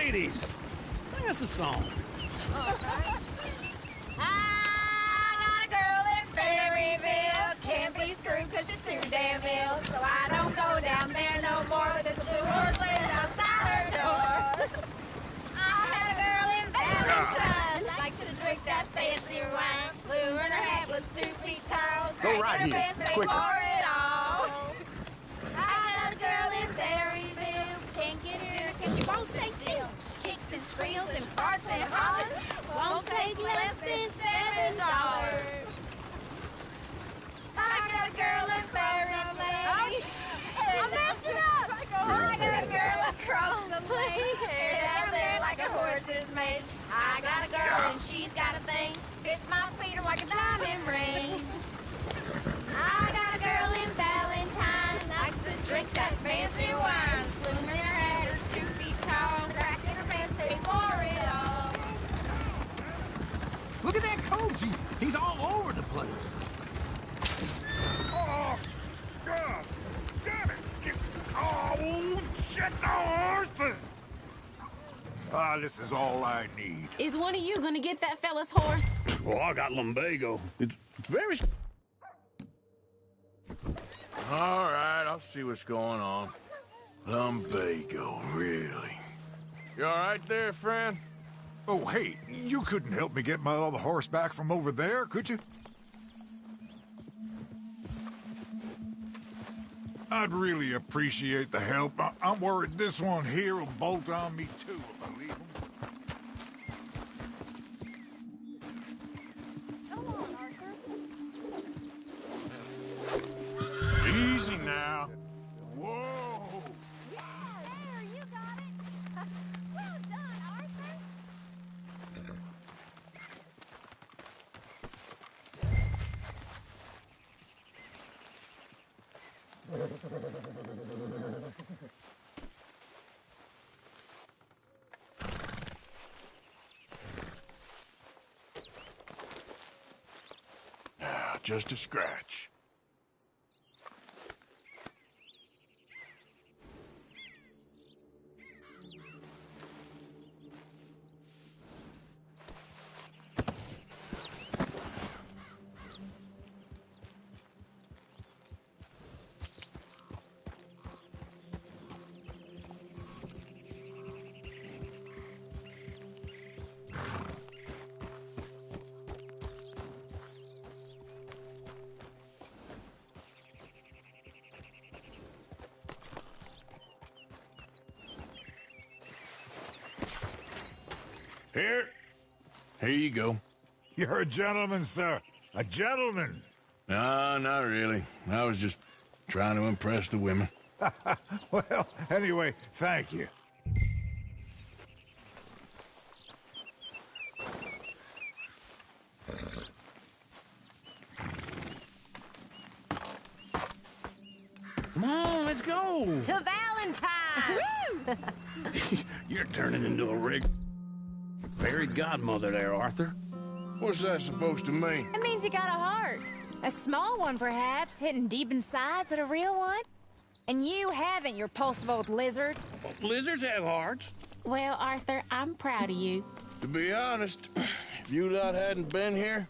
ladies, sing us a song. I got a girl in Berryville, can't be screwed 'cause she's too damn ill. So I don't go down there no more. There's a blue horse laying outside her door. I had a girl in Valentine, likes to drink that fancy wine. Blue and her hat was 2 feet tall. Go right here, quicker. For it all. I got a girl in Berryville, can't get her 'cause she won't stay still. She kicks and squeals and farts and hollers. Won't take less than $7. I got a girl in Berryville. I messed it up. I got a girl across the place. Hair down there like a horse is made. I got a girl and she's got a thing. Fits my feet like a diamond ring. I got a girl in Valentine. Likes to drink that fancy wine. Bloom in her head is 2 feet tall. Crack in her pants, pay for it all. Look at that coach. He's all over the place. Oh, God! Damn it! Oh, shit, the horses! Ah, this is all I need. Is one of you gonna get that fella's horse? Well, I got lumbago. It's very... All right, I'll see what's going on. Lumbago, really? You all right there, friend? Oh, hey, you couldn't help me get my other horse back from over there, could you? I'd really appreciate the help. I'm worried this one here will bolt on me, too, if I leave him. Easy now. Whoa! Yeah, there, you got it. Well done, Arthur. Just a scratch. Here you go. You're a gentleman, sir. A gentleman. No, not really. I was just trying to impress the women. Well, anyway, thank you. Come on, let's go. To Valentine. You're turning into a fairy godmother there, Arthur. What's that supposed to mean? It means you got a heart. A small one, perhaps, hidden deep inside, but a real one. And you haven't, you repulsive old lizard. Lizards have hearts. Well, Arthur, I'm proud of you. To be honest, if you lot hadn't been here,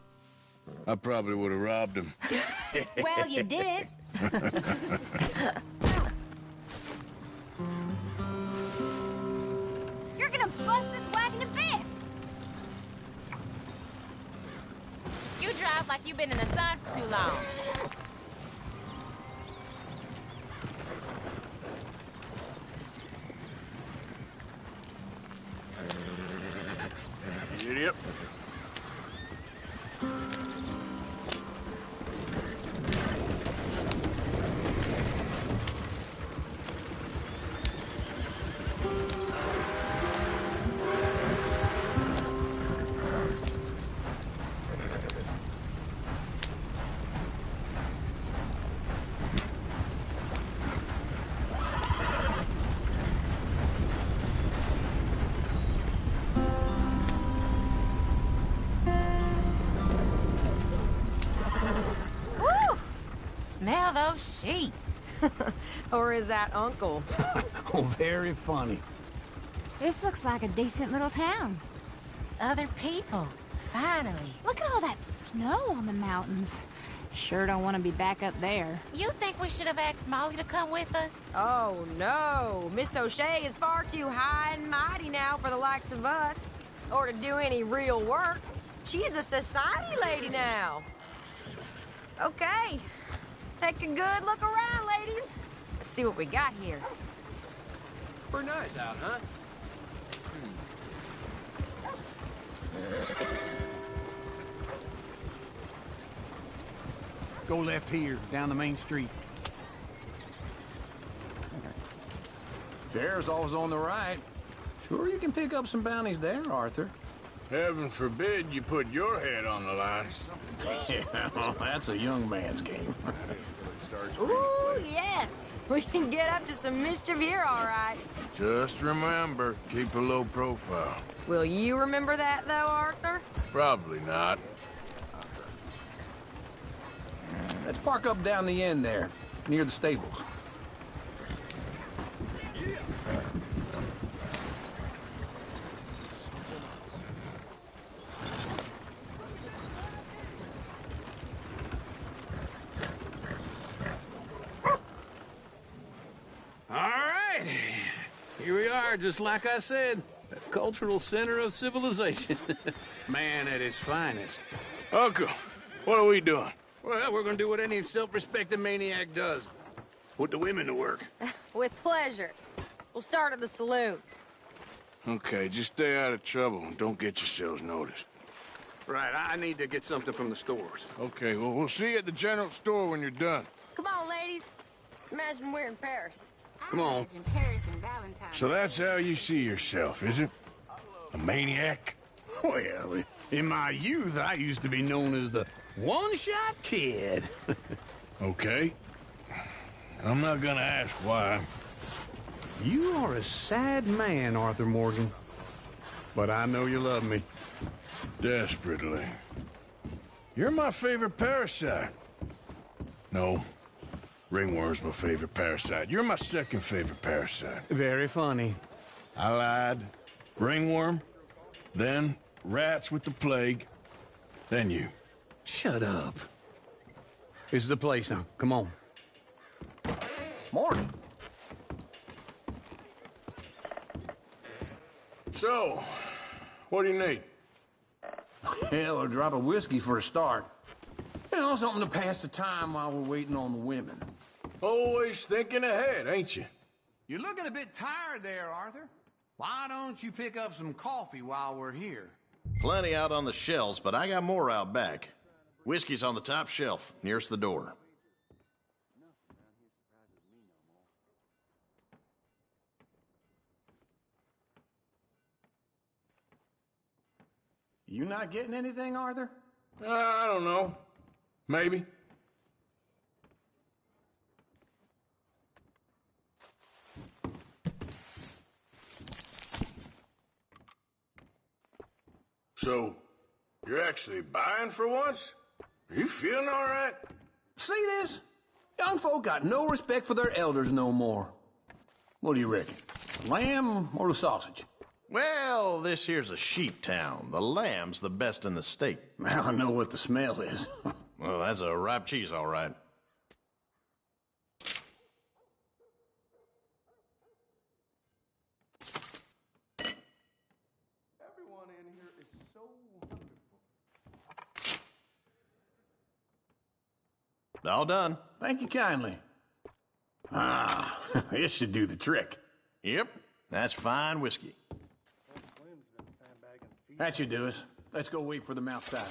I probably would have robbed him. Well, you didn't. You're gonna bust this wagon to bits. You drive like you've been in the sun for too long. Idiot. Smell those sheep. Or is that Uncle? Oh, very funny. This looks like a decent little town. Other people. Finally. Look at all that snow on the mountains. Sure don't want to be back up there. You think we should have asked Molly to come with us? Oh, no. Miss O'Shea is far too high and mighty now for the likes of us. Or to do any real work. She's a society lady now. Okay. Take a good look around, ladies. Let's see what we got here. Pretty nice out, huh? Go left here, down the main street. Sheriff's always on the right. Sure you can pick up some bounties there, Arthur. Heaven forbid you put your head on the line. Yeah, well, that's a young man's game. Ooh, yes. We can get up to some mischief here, all right. Just remember, keep a low profile. Will you remember that, though, Arthur? Probably not. Let's park up down the end there, near the stables. All right. Here we are, just like I said. A cultural center of civilization. Man at its finest. Uncle, what are we doing? Well, we're gonna do what any self-respecting maniac does. Put the women to work. With pleasure. We'll start at the saloon. Okay, just stay out of trouble and don't get yourselves noticed. Right, I need to get something from the stores. Okay, well, we'll see you at the general store when you're done. Come on, ladies. Imagine we're in Paris. Come on. Imagine Paris and Valentine. So that's how you see yourself, is it? A maniac? Well, in my youth, I used to be known as the one-shot kid. Okay. I'm not gonna ask why. You are a sad man, Arthur Morgan. But I know you love me. Desperately. You're my favorite parasite. No. Ringworm's my favorite parasite. You're my second favorite parasite. Very funny. I lied. Ringworm, then rats with the plague, then you. Shut up. This is the place now. Come on. Morning. So, what do you need? Hell, a drop of whiskey for a start. You know, something to pass the time while we're waiting on the women. Always thinking ahead, ain't you? You're looking a bit tired there, Arthur. Why don't you pick up some coffee while we're here? Plenty out on the shelves, but I got more out back. Whiskey's on the top shelf, nearest the door. You not getting anything, Arthur? I don't know. Maybe. So, you're actually buying for once? Are you feeling all right? See this? Young folk got no respect for their elders no more. What do you reckon? The lamb or the sausage? Well, this here's a sheep town. The lamb's the best in the state. I know what the smell is. Well, that's a ripe cheese, all right. Everyone in here is so wonderful. All done. Thank you kindly. Ah, this should do the trick. Yep, that's fine whiskey. That should do us. Let's go wait for them outside.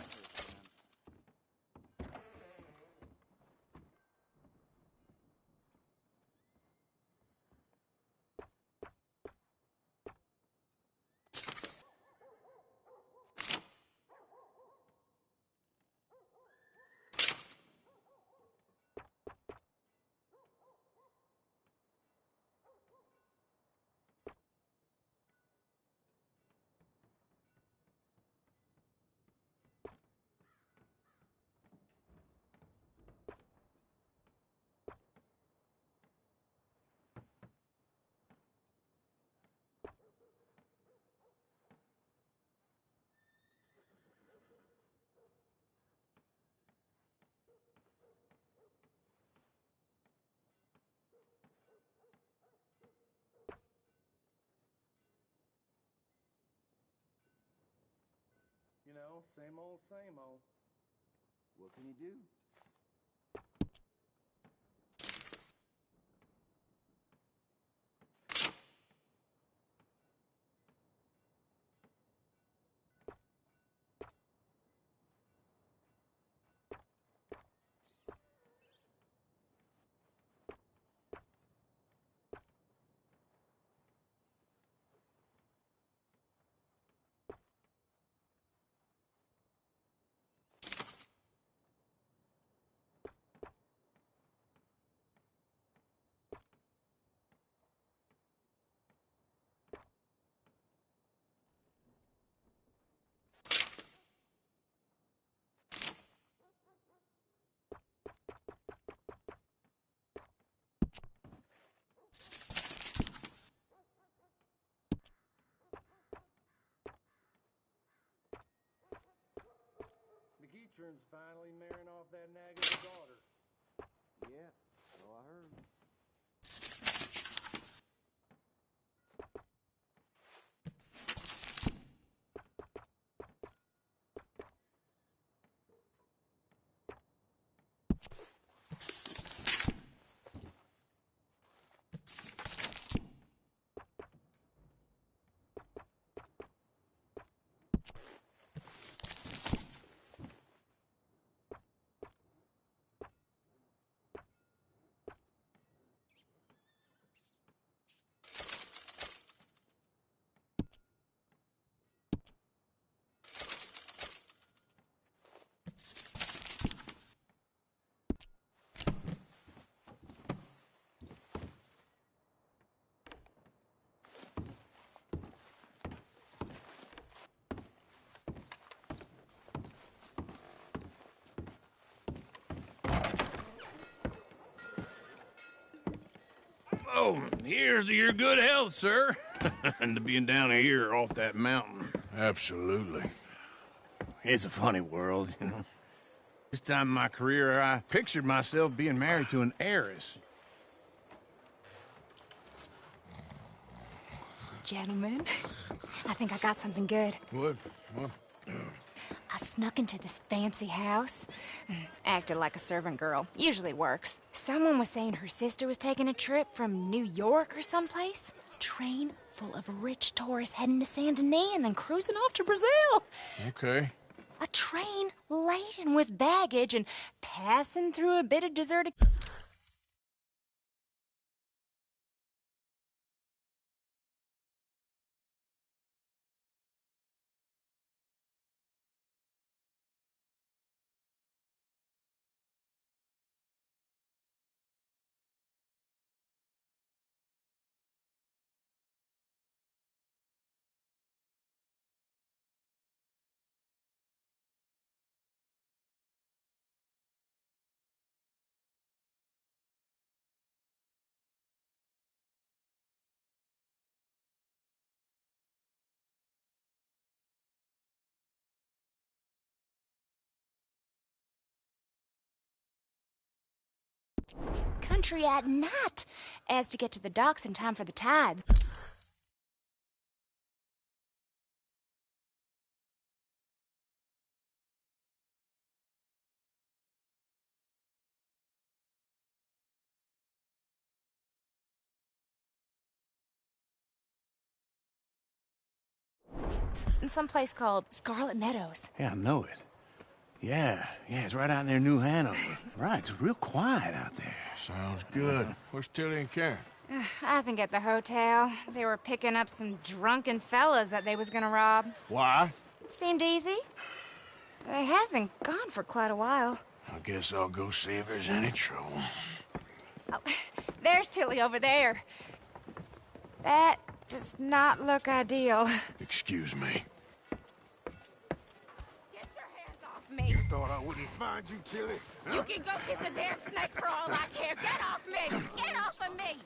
Well, same old, same old. What can you do? McEachern's finally marrying off that nag of a daughter. Yeah, so I heard. Oh, here's to your good health, sir. And to being down here off that mountain. Absolutely. It's a funny world, you know. This time in my career, I pictured myself being married to an heiress. Gentlemen, I think I got something good. What? I snuck into this fancy house, acted like a servant girl. Usually works. Someone was saying her sister was taking a trip from New York or someplace. Train full of rich tourists heading to Saint Denis and then cruising off to Brazil. Okay. A train laden with baggage and passing through a bit of deserted... country at night, as to get to the docks in time for the tides. In some place called Scarlet Meadows. Yeah, I know it. Yeah, it's right out near New Hanover. Right, it's real quiet out there. Sounds good. Where's Tilly and Karen? I think at the hotel. They were picking up some drunken fellas that they was gonna rob. Why? Seemed easy. They have been gone for quite a while. I guess I'll go see if there's any trouble. Oh, there's Tilly over there. That does not look ideal. Excuse me. Get your hands off me. You thought I wouldn't find you, Tilly? You can go kiss a damn snake for all I care. Get off me! Get off of me!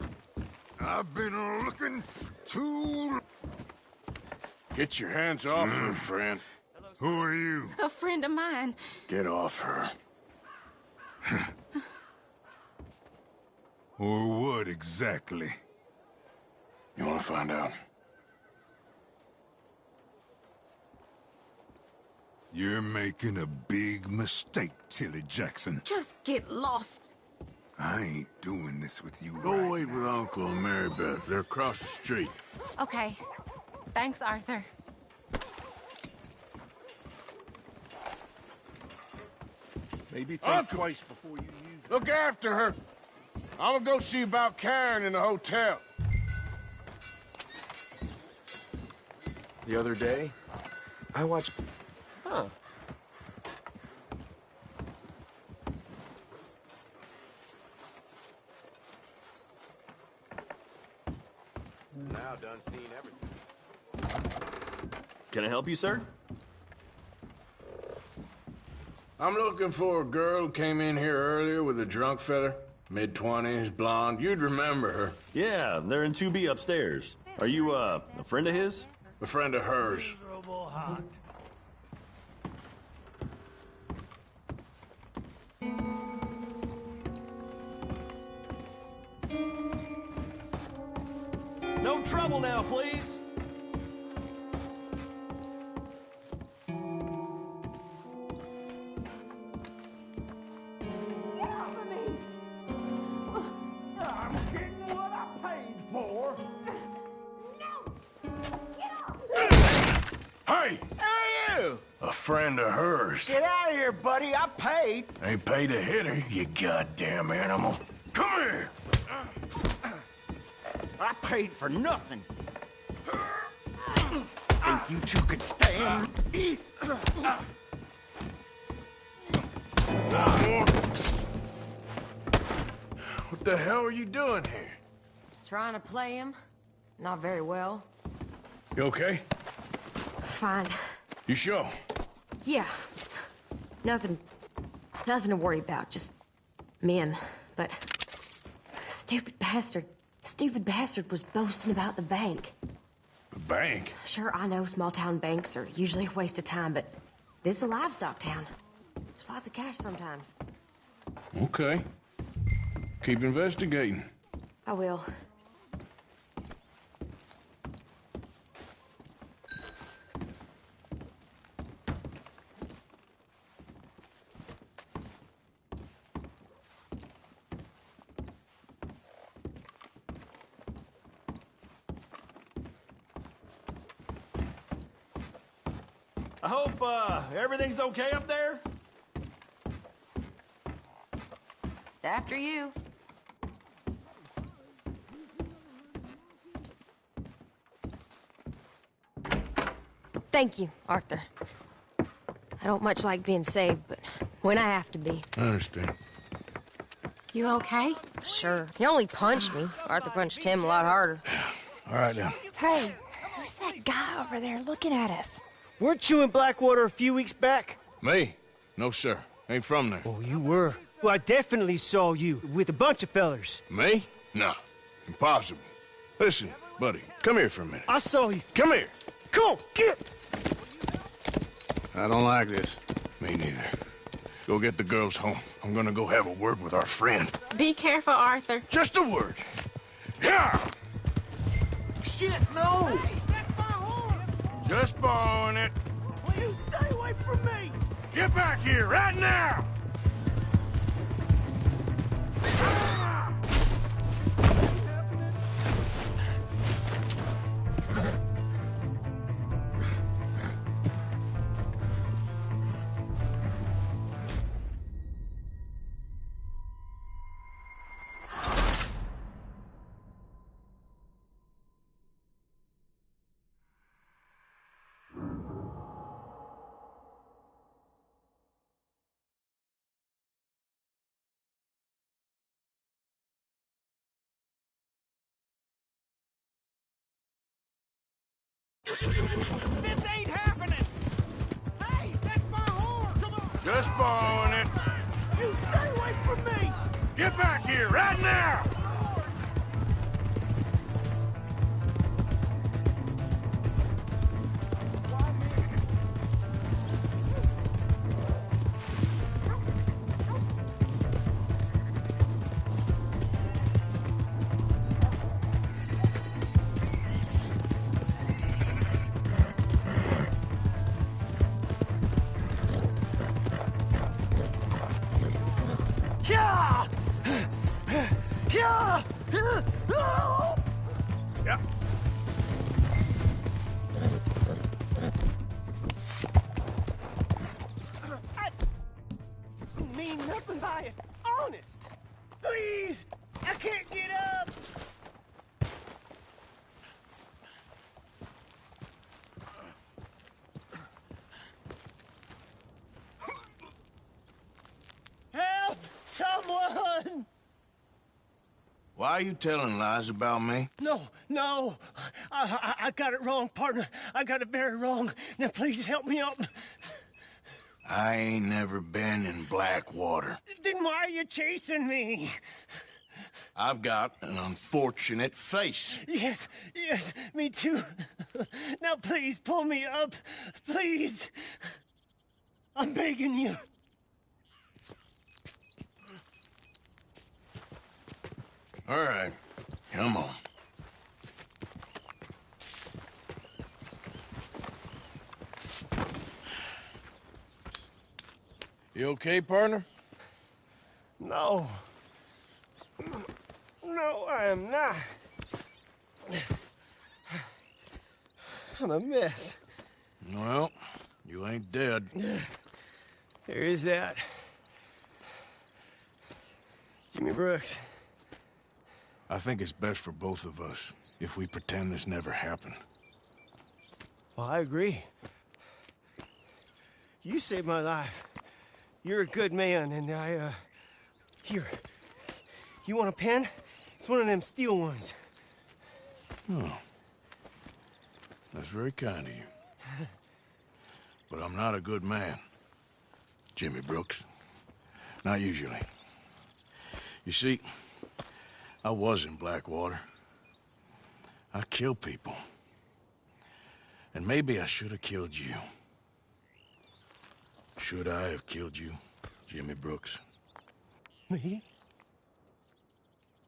I've been looking to... Get your hands off her, friend. Who are you? A friend of mine. Get off her. Or what exactly? You want to find out? You're making a big mistake, Tilly Jackson. Just get lost. I ain't doing this with you Go right wait now. with Uncle and Mary Beth. They're across the street. Okay. Thanks, Arthur. Maybe think Uncle! twice before you use it. Look after her. I'm gonna go see about Karen in the hotel. The other day, I watched... Huh. Now done seen everything. Can I help you, sir? I'm looking for a girl who came in here earlier with a drunk fella. Mid-20s, blonde. You'd remember her. Yeah, they're in 2B upstairs. Are you, a friend of his? A friend of hers. No trouble now, please. I'm getting what I paid for. Hey! Hey, you! A friend of hers. Get out of here, buddy. I paid. Ain't paid to hit her, you goddamn animal. Come here! I paid for nothing. Think you two could stand me? What the hell are you doing here? Trying to play him. Not very well. You okay? Fine. You sure? Yeah. Nothing to worry about. Just men. But stupid bastard was boasting about the bank. The bank? Sure, I know small town banks are usually a waste of time, but this is a livestock town. There's lots of cash sometimes. Okay. Keep investigating. I will. I hope, everything's okay up there? After you. Thank you, Arthur. I don't much like being saved, but when I have to be. I understand. You okay? Sure. He only punched me. Arthur punched him a lot harder. All right, then. Hey, who's that guy over there looking at us? Weren't you in Blackwater a few weeks back? Me? No, sir. Ain't from there. Oh, you were. Well, I definitely saw you with a bunch of fellers. Me? No. Impossible. Listen, buddy, come here for a minute. I saw you. Come here. Come on, get! I don't like this. Me neither. Go get the girls home. I'm gonna go have a word with our friend. Be careful, Arthur. Just a word. Yeah! Shit, no! Just borrowing it. Will you stay away from me? Get back here right now! This ain't happening! Hey, that's my horse! Just borrowing it. You stay away from me! Get back here right now! Yeah. I mean nothing by it. Honest. Please! I can't get up! Help! Someone! Why are you telling lies about me? No. I got it wrong, partner. I got it very wrong. Now please help me up. I ain't never been in Blackwater. Then why are you chasing me? I've got an unfortunate face. Yes, me too. Now please pull me up. Please. I'm begging you. All right, come on. You okay, partner? No, I am not. I'm a mess. Well, you ain't dead. There is that. Jimmy Brooks. I think it's best for both of us if we pretend this never happened. Well, I agree. You saved my life. You're a good man, and here. You want a pen? It's one of them steel ones. Oh. That's very kind of you. But I'm not a good man, Jimmy Brooks. Not usually. You see, I was in Blackwater. I killed people. And maybe I should have killed you. Should I have killed you, Jimmy Brooks? Me?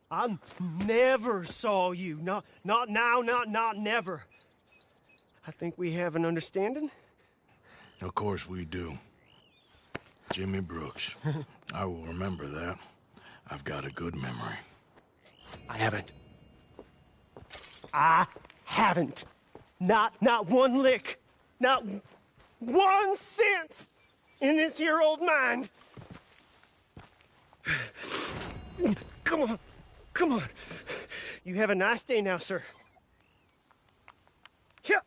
I never saw you. Not now, not never. I think we have an understanding. Of course we do. Jimmy Brooks. I will remember that. I've got a good memory. I haven't. Not one lick. Not 1 cent in this here old mind. Come on. You have a nice day now, sir. Yeah.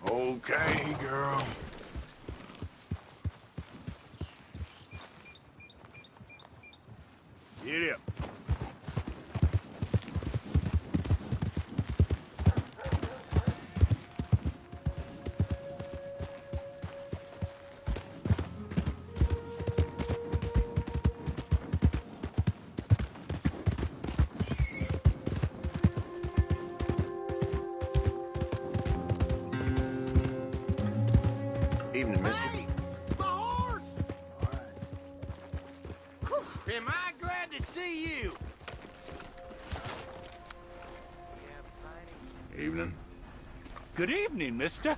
Okay, girl. Get up. Evening, mister. Hey, my horse! All right. Am I glad to see you? Evening. Good evening, mister.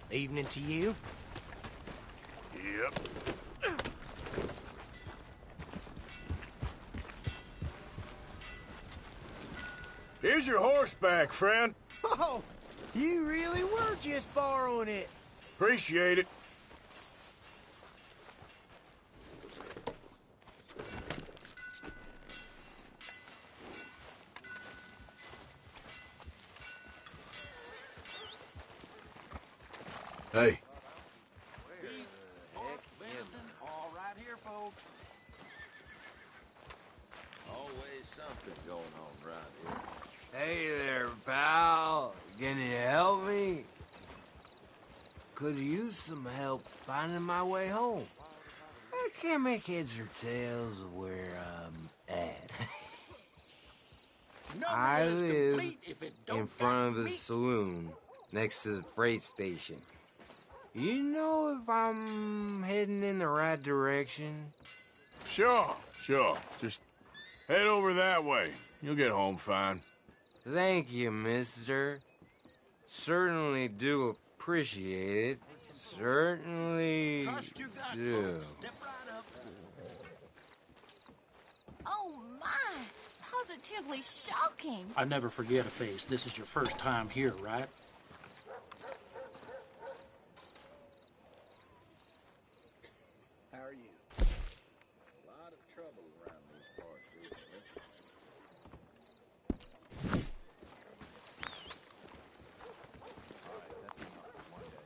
Evening to you. Yep. Here's your horseback, friend. Oh, you really were just borrowing it. Appreciate it. Hey. All right here, folks. could use some help finding my way home. I can't make heads or tails of where I'm at. I live in front of the saloon next to the freight station. You know if I'm heading in the right direction? Sure. Just head over that way. You'll get home fine. Thank you, mister. Certainly do appreciate it. Certainly do. Oh, my. Positively shocking. I never forget a face. This is your first time here, right? How are you? A lot of trouble around these parts recently.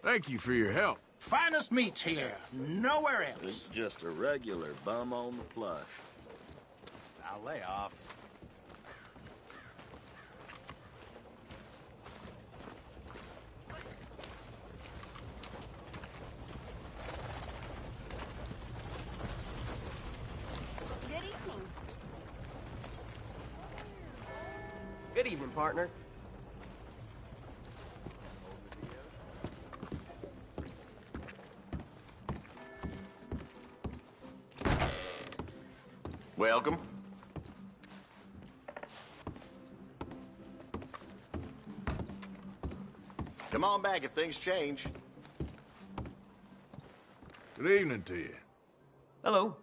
Thank you for your help. Finest meats here. Nowhere else. It's just a regular bum on the flush. I'll lay off. Good evening. Good evening, partner. Welcome. Come on back if things change. Good evening to you. Hello.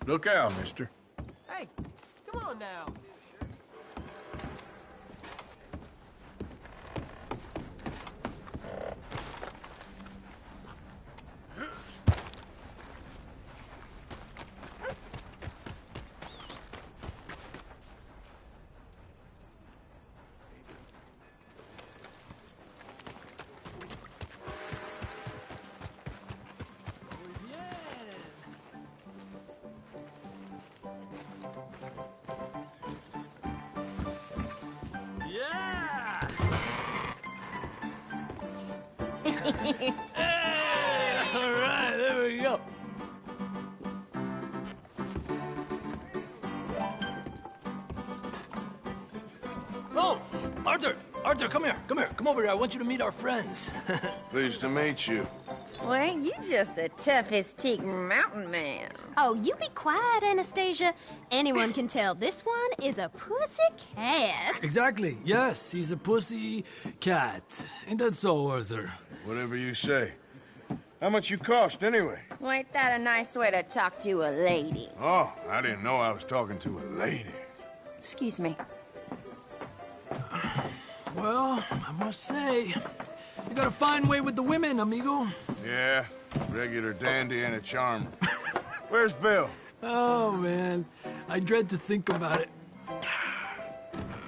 Look out, mister. Hey, come on now. Hey, all right, there we go. Oh, Arthur, come here. Come over here. I want you to meet our friends. Pleased to meet you. Well, ain't you just a tough-as-teak mountain man? Oh, you be quiet, Anastasia. Anyone can tell this one is a pussy cat. Exactly. Yes, he's a pussy cat. Ain't that so, Arthur? Whatever you say. How much you cost, anyway? Well, ain't that a nice way to talk to a lady? Oh, I didn't know I was talking to a lady. Excuse me. Well, I must say, you got a fine way with the women, amigo. Yeah, regular dandy and a charmer. Where's Bill? Oh, man. I dread to think about it.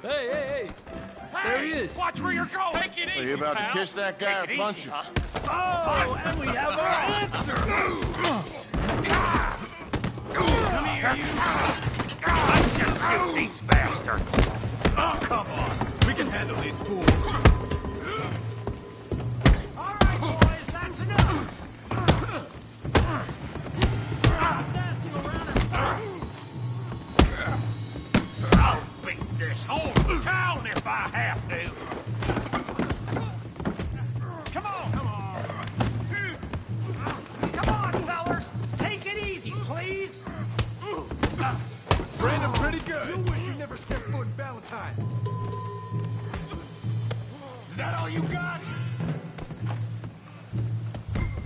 Hey! There he is. Watch where you're going. Take it easy, Are you about pal. to kiss that guy or punch him? Oh, and we have our answer. Come here, you. Let's just shoot these bastards. Oh, come on. We can handle these fools. All right, boys, that's enough. Dancing around I'll beat this whole town if I have to. Come on. Come on, fellas. Take it easy, please. Brandon, pretty good. You wish you never stepped foot in Valentine. Is that all you got?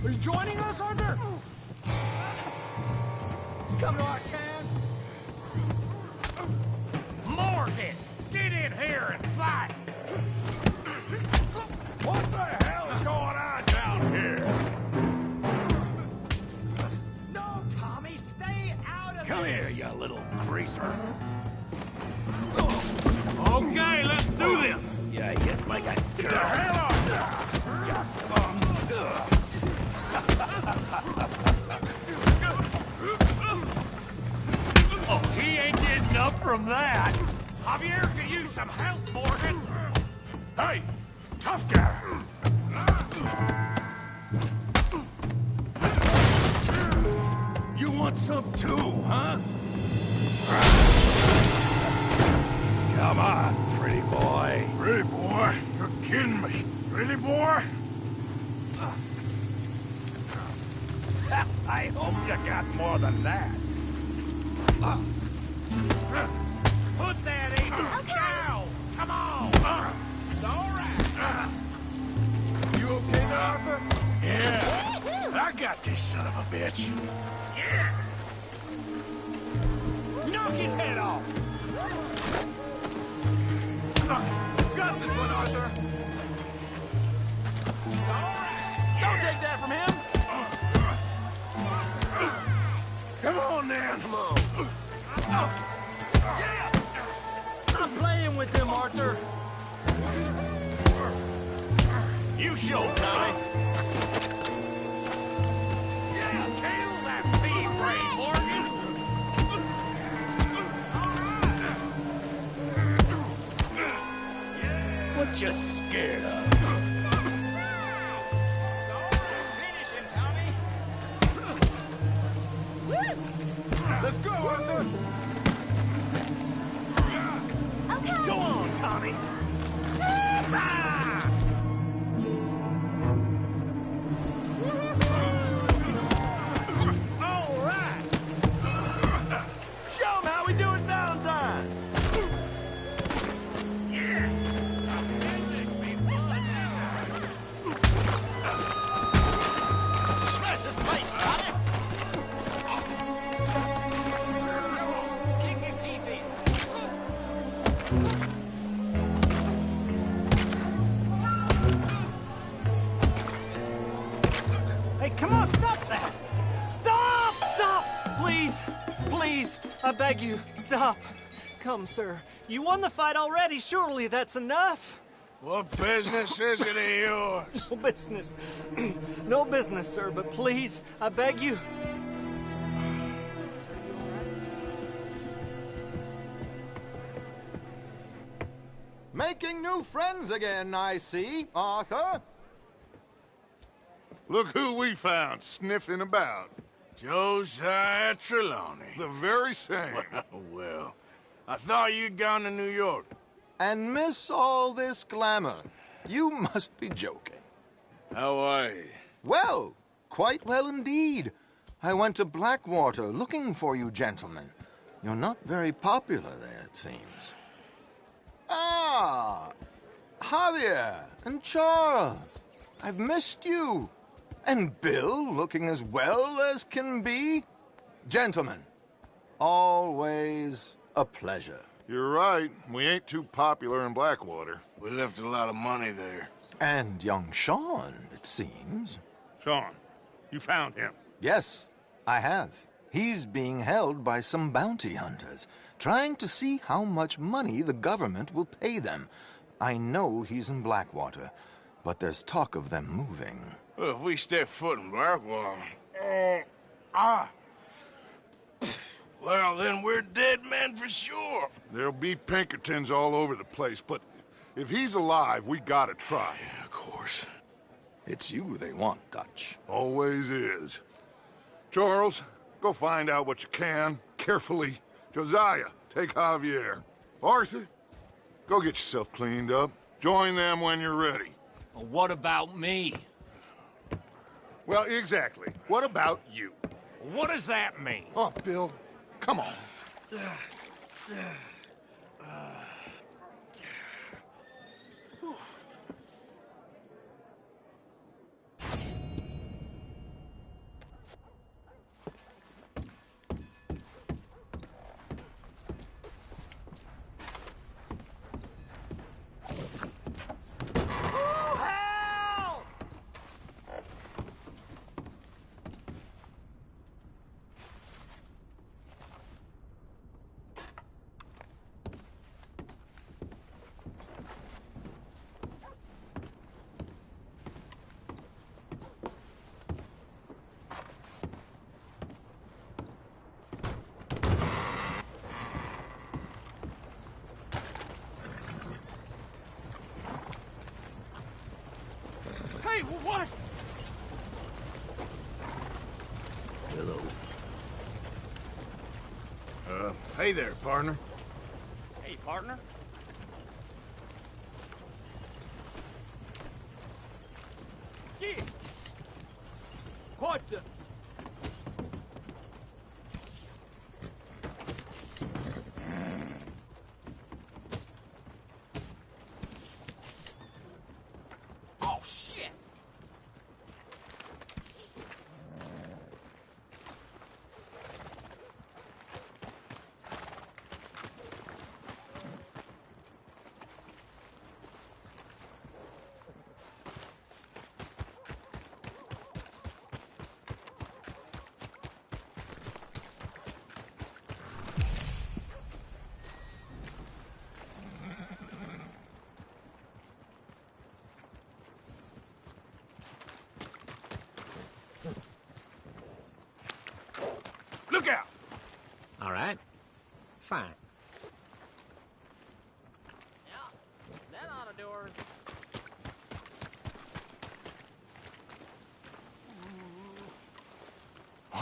Are you joining us, Arthur? Come to our town. Morgan, get in here and fight. What the hell is going on down here? No, Tommy, stay out of Come this. here, you little greaser. Okay, let's do this. Yeah, hit like a Get the hell off Oh, he ain't getting up from that. Javier could use some help, Morgan. Hey, tough guy. You want some too, huh? Come on, pretty boy. Pretty boy? You're kidding me. Pretty boy? I hope you got more than that. Put that in down! Come on! It's all right. You okay there, Arthur? Yeah. I got this son of a bitch. Yeah! Knock his head off! Got this one, Arthur. All right. Don't take that from him! Come on, then. Come on. Yeah! Stop playing with him, Arthur. You show, Tommy. Yeah, kill that bee-brain, Morgan! What you scared of? Finish him, Tommy! Let's go, Arthur! Okay. Go on, Tommy! All right. Show him how we do it Valentine. Smash his face, Tommy! Kick his teeth in! Hey, come on, stop that! Stop! Stop! Please! Please! I beg you, stop! Come, sir. You won the fight already. Surely that's enough. What business is it of yours? No business. No business, sir, but please, I beg you. Making new friends again, I see, Arthur. Look who we found sniffing about. Josiah Trelawney. The very same. Well, I thought you'd gone to New York. And miss all this glamour. You must be joking. How are you? Well, quite well indeed. I went to Blackwater looking for you gentlemen. You're not very popular there, it seems. Ah, Javier and Charles. I've missed you. And Bill looking as well as can be. Gentlemen, always a pleasure. You're right. We ain't too popular in Blackwater. We left a lot of money there. And young Sean, it seems. Sean, you found him. Yes, I have. He's being held by some bounty hunters, trying to see how much money the government will pay them. I know he's in Blackwater, but there's talk of them moving. Well, if we step foot in Blackwater... Well, then we're dead men for sure. There'll be Pinkertons all over the place, but if he's alive, we gotta try. Yeah, of course. It's you they want, Dutch. Always is. Charles, go find out what you can, carefully. Josiah, take Javier. Arthur, go get yourself cleaned up. Join them when you're ready. Well, what about me? Well, exactly. What about you? What does that mean? Oh, Bill, come on. what? Hello. Hey there, partner. Hey, partner. Yeah. What the? Oh, shit. Look out! All right. Fine. Yeah, that ought to do her.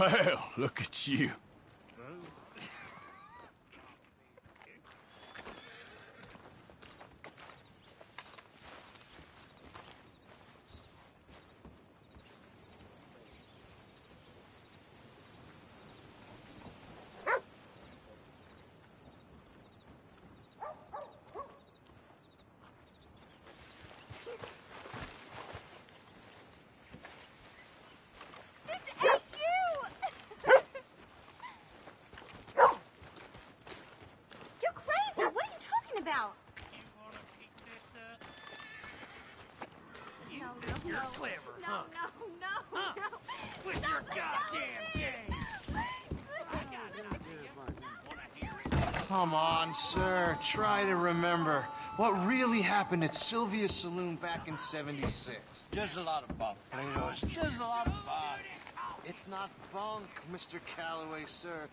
Well, look at you. You're crazy. What are you talking about? No, no, You're no. clever, no, huh? No, no, Huh? no. With Stop your it, goddamn no, game. Come on, sir. Try to remember what really happened at Sylvia's Saloon back in '76. Just a lot of bunk, Plato. It's just a lot of bunk. It's not bunk, Mr. Calloway, sir.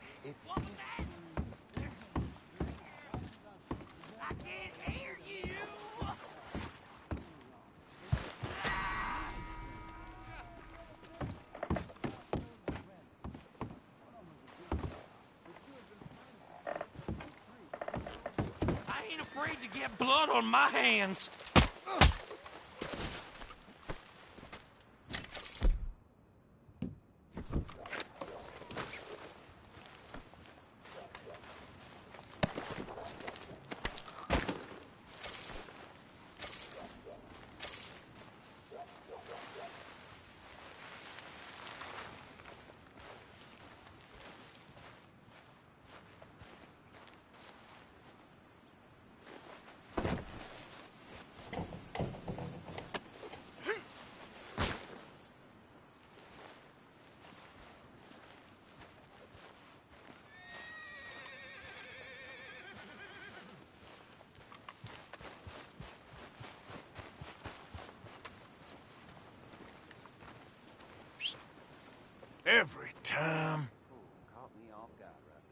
I can't hear you. I ain't afraid to get blood on my hands. Every time. Caught me off guard right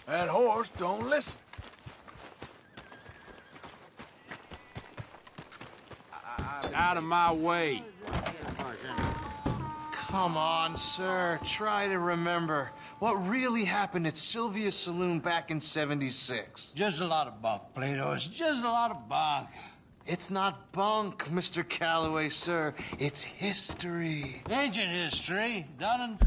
there. That horse don't listen. Out of my way. Come on, sir. Try to remember what really happened at Sylvia's Saloon back in '76. Just a lot of bunk, Plato. It's just a lot of bunk. It's not bunk, Mr. Calloway, sir. It's history. Ancient history, done in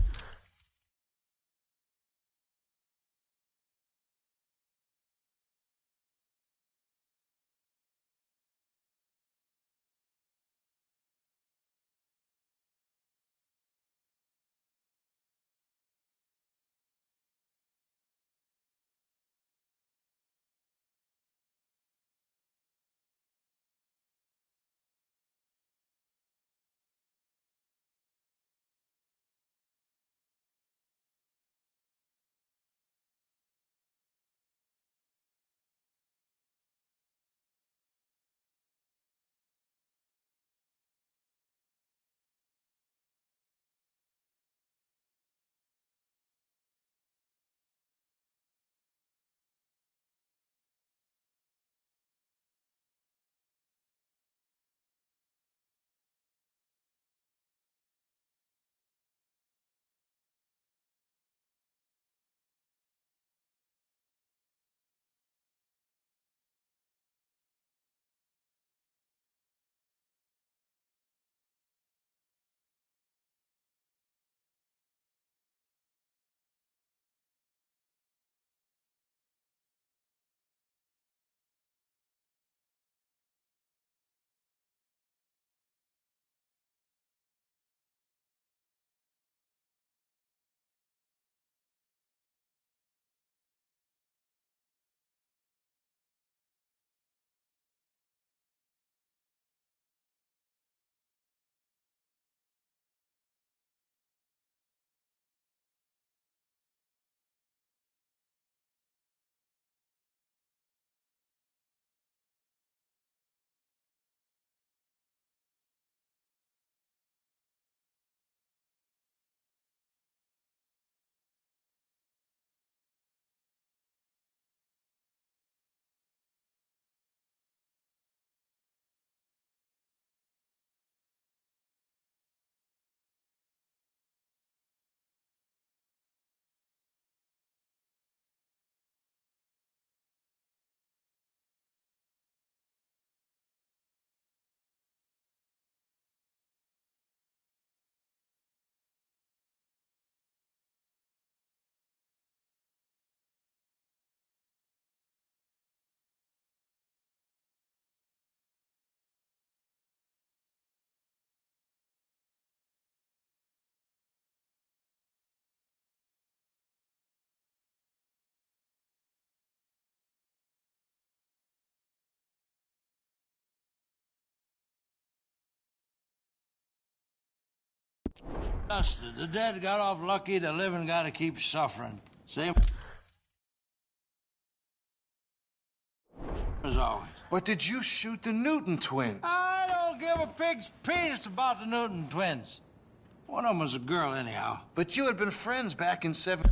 Dusted. The dead got off lucky, the living gotta keep suffering. Same as always. But did you shoot the Newton twins? I don't give a pig's penis about the Newton twins. One of them was a girl, anyhow. But you had been friends back in 7...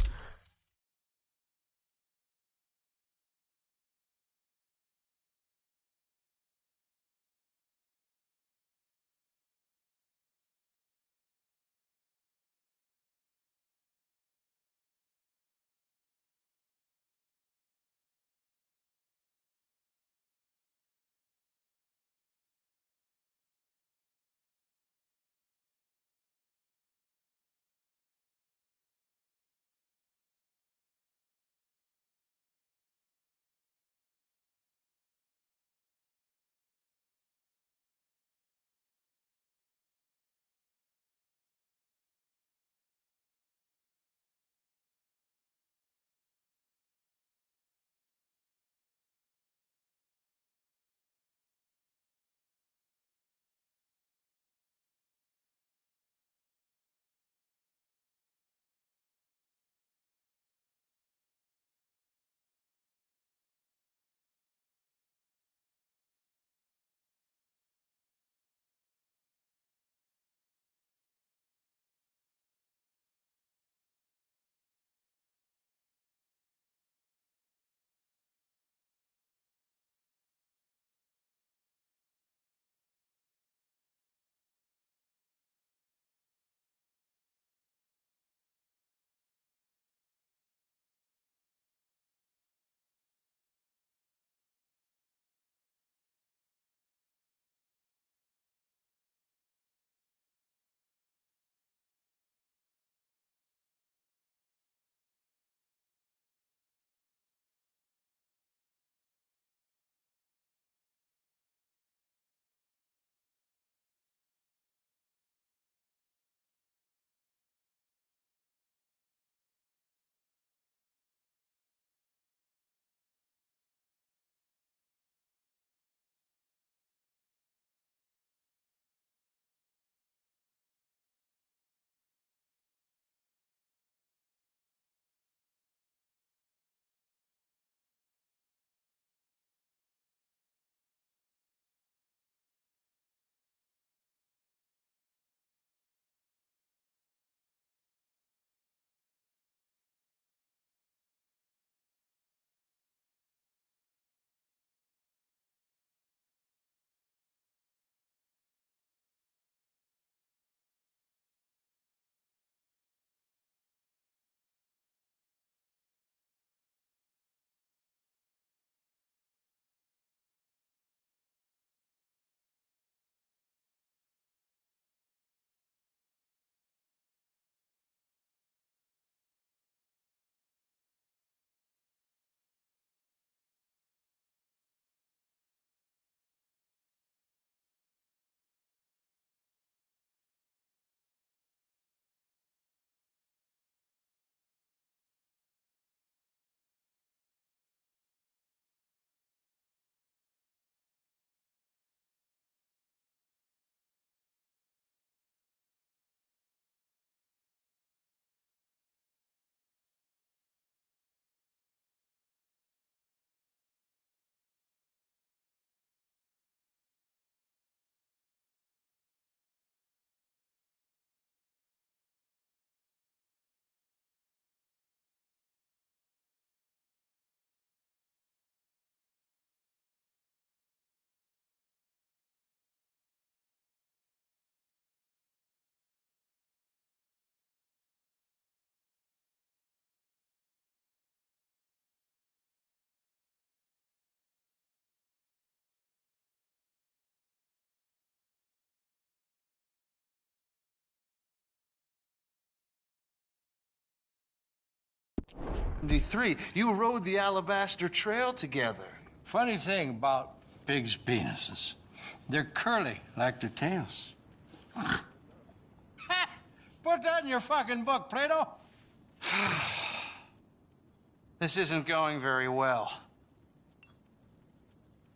'73, you rode the Alabaster Trail together. Funny thing about pigs' penises. They're curly like their tails. Put that in your fucking book, Plato. This isn't going very well.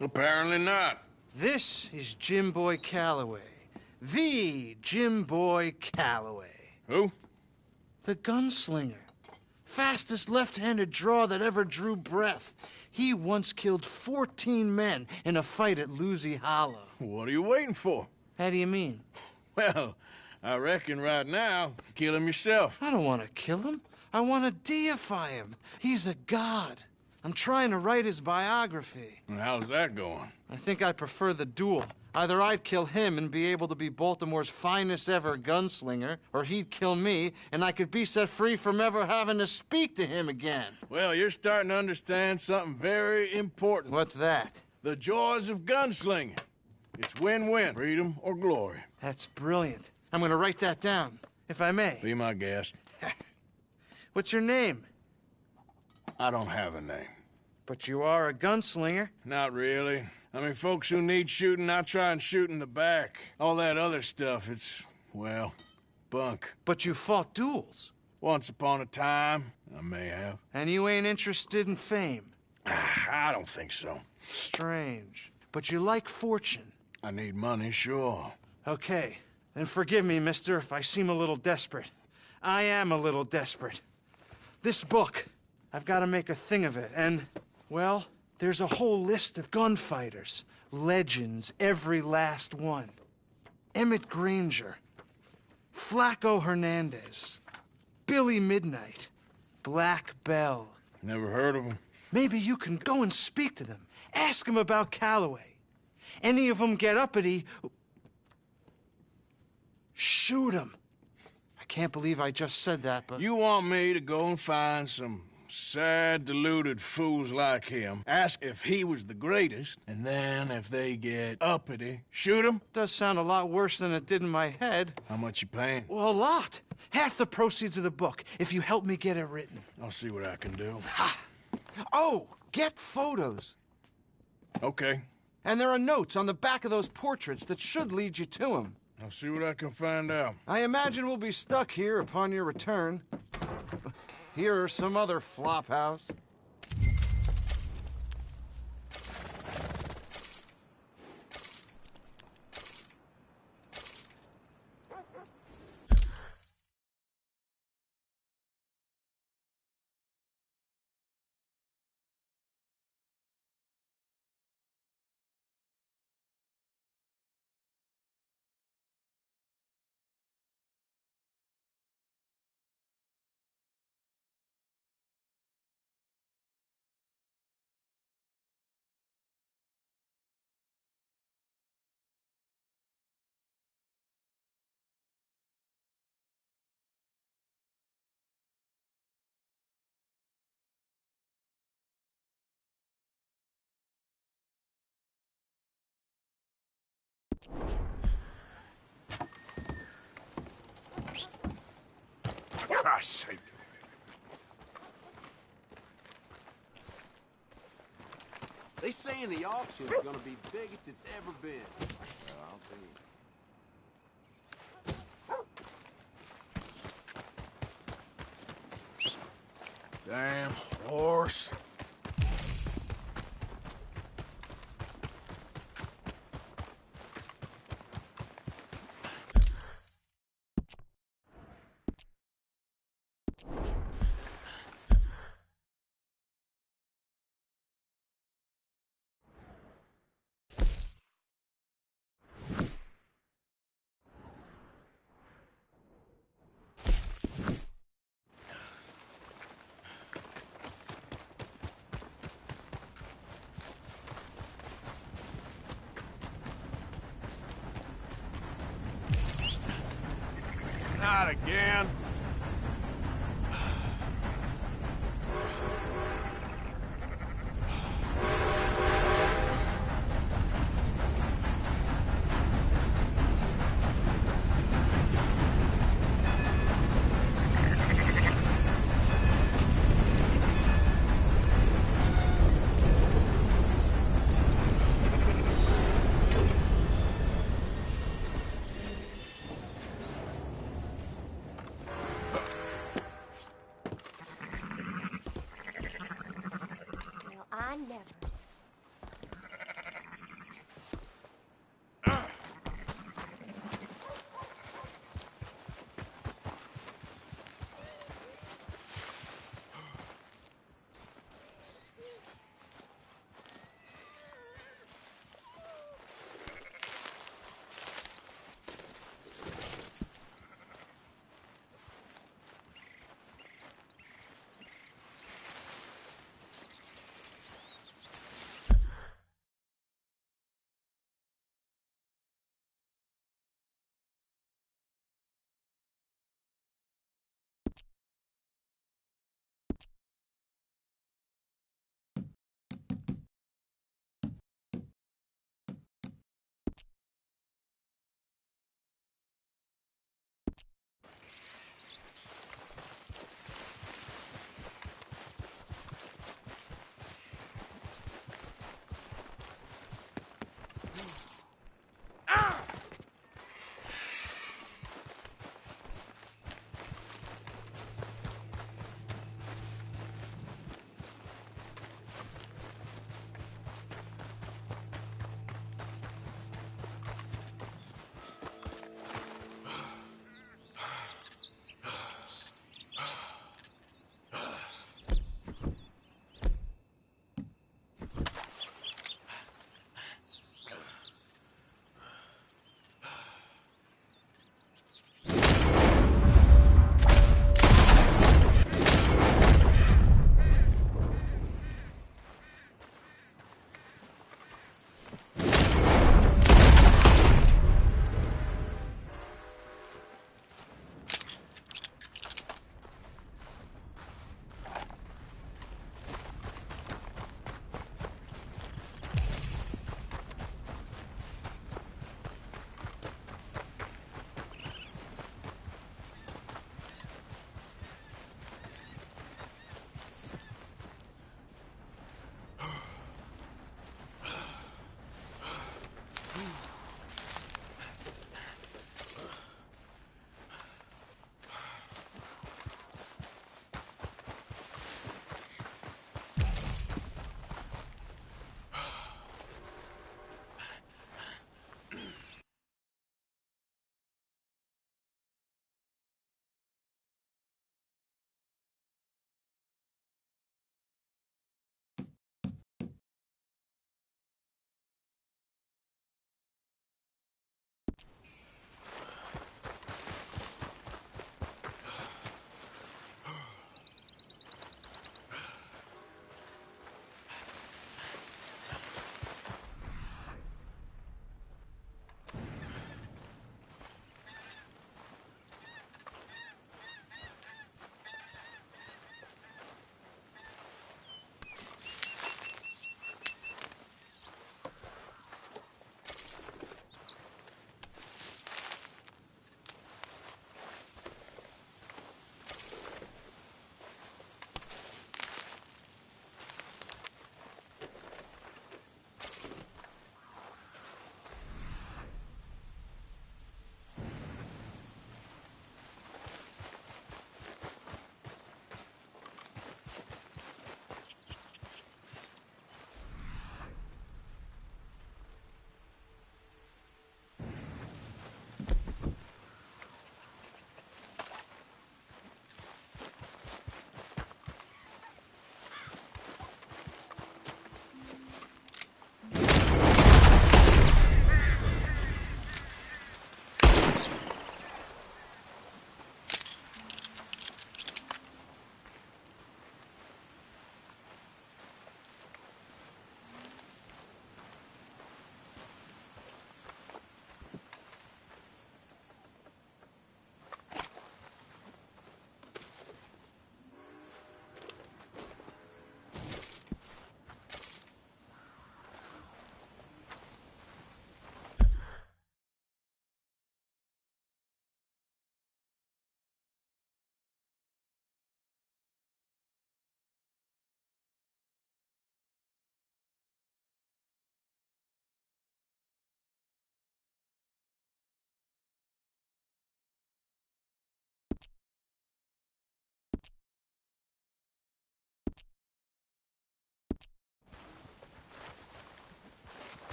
Apparently not. This is Jim Boy Calloway. The Jim Boy Calloway. Who? The gunslinger. Fastest left-handed draw that ever drew breath. He once killed 14 men in a fight at Lucy Hollow. What are you waiting for? How do you mean? Well, I reckon right now, kill him yourself. I don't want to kill him. I want to deify him. He's a god. I'm trying to write his biography. And how's that going? I think I prefer the duel. Either I'd kill him and be able to be Baltimore's finest ever gunslinger, or he'd kill me, and I could be set free from ever having to speak to him again. Well, you're starting to understand something very important. What's that? The joys of gunslinging. It's win-win, freedom or glory. That's brilliant. I'm going to write that down, if I may. Be my guest. What's your name? I don't have a name. But you are a gunslinger. Not really. I mean, folks who need shooting, I try and shoot in the back. All that other stuff, it's, well, bunk. But you fought duels. Once upon a time, I may have. And you ain't interested in fame? I don't think so. Strange. But you like fortune. I need money, sure. Okay. Then forgive me, mister, if I seem a little desperate. I am a little desperate. This book, I've got to make a thing of it, and, well, there's a whole list of gunfighters. Legends, every last one. Emmett Granger, Flaco Hernandez, Billy Midnight, Black Bell. Never heard of them. Maybe you can go and speak to them. Ask them about Calloway. Any of them get uppity, shoot them. I can't believe I just said that, but... You want me to go and find some sad, deluded fools like him, ask if he was the greatest, and then if they get uppity, shoot him? Does sound a lot worse than it did in my head. How much you paying? Well, a lot. Half the proceeds of the book, if you help me get it written. I'll see what I can do. Ha! Oh, get photos. Okay. And there are notes on the back of those portraits that should lead you to him. I'll see what I can find out. I imagine we'll be stuck here upon your return. Here are some other flophouse. For Christ's sake. They saying the auction's gonna be biggest it's ever been. I'll be. Damn horse. Not again.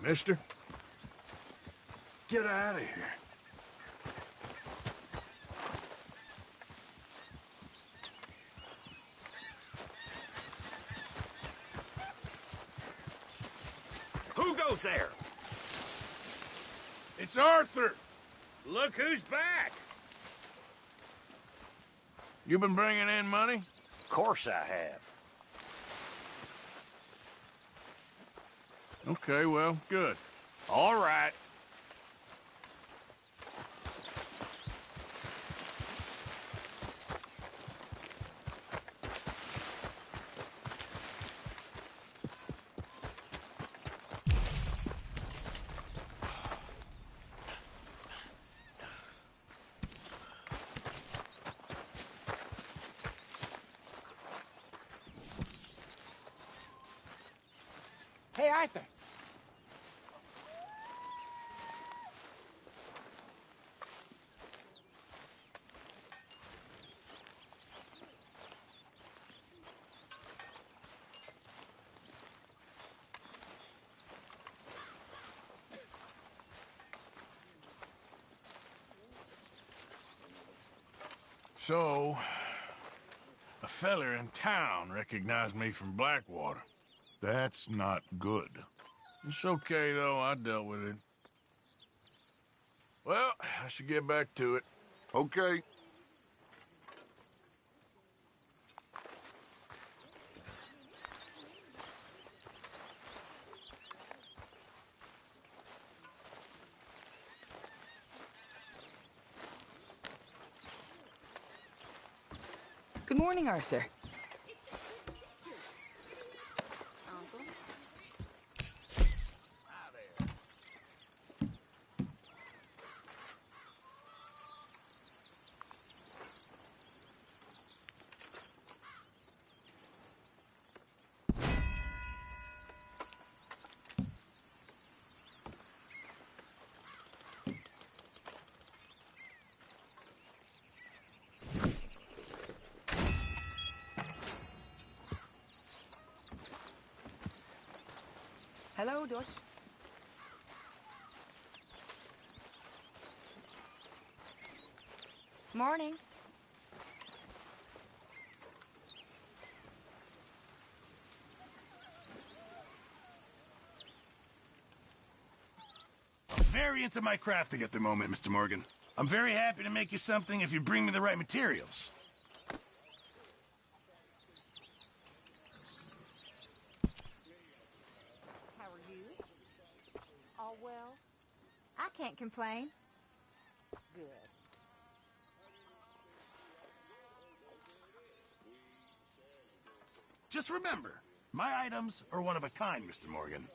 Mister? Get out of here. Who goes there? It's Arthur! Look who's back! You been bringing in money? Of course I have. Okay, well, good. All right. Hey, Arthur. So, a feller in town recognized me from Blackwater. That's not good. It's okay, though. I dealt with it. Well, I should get back to it. Okay. Good morning, Arthur. Hello, Dutch. Morning. I'm very into my crafting at the moment, Mr. Morgan. I'm very happy to make you something if you bring me the right materials. How are you? All well? I can't complain. Good. Just remember, my items are one of a kind, Mr. Morgan.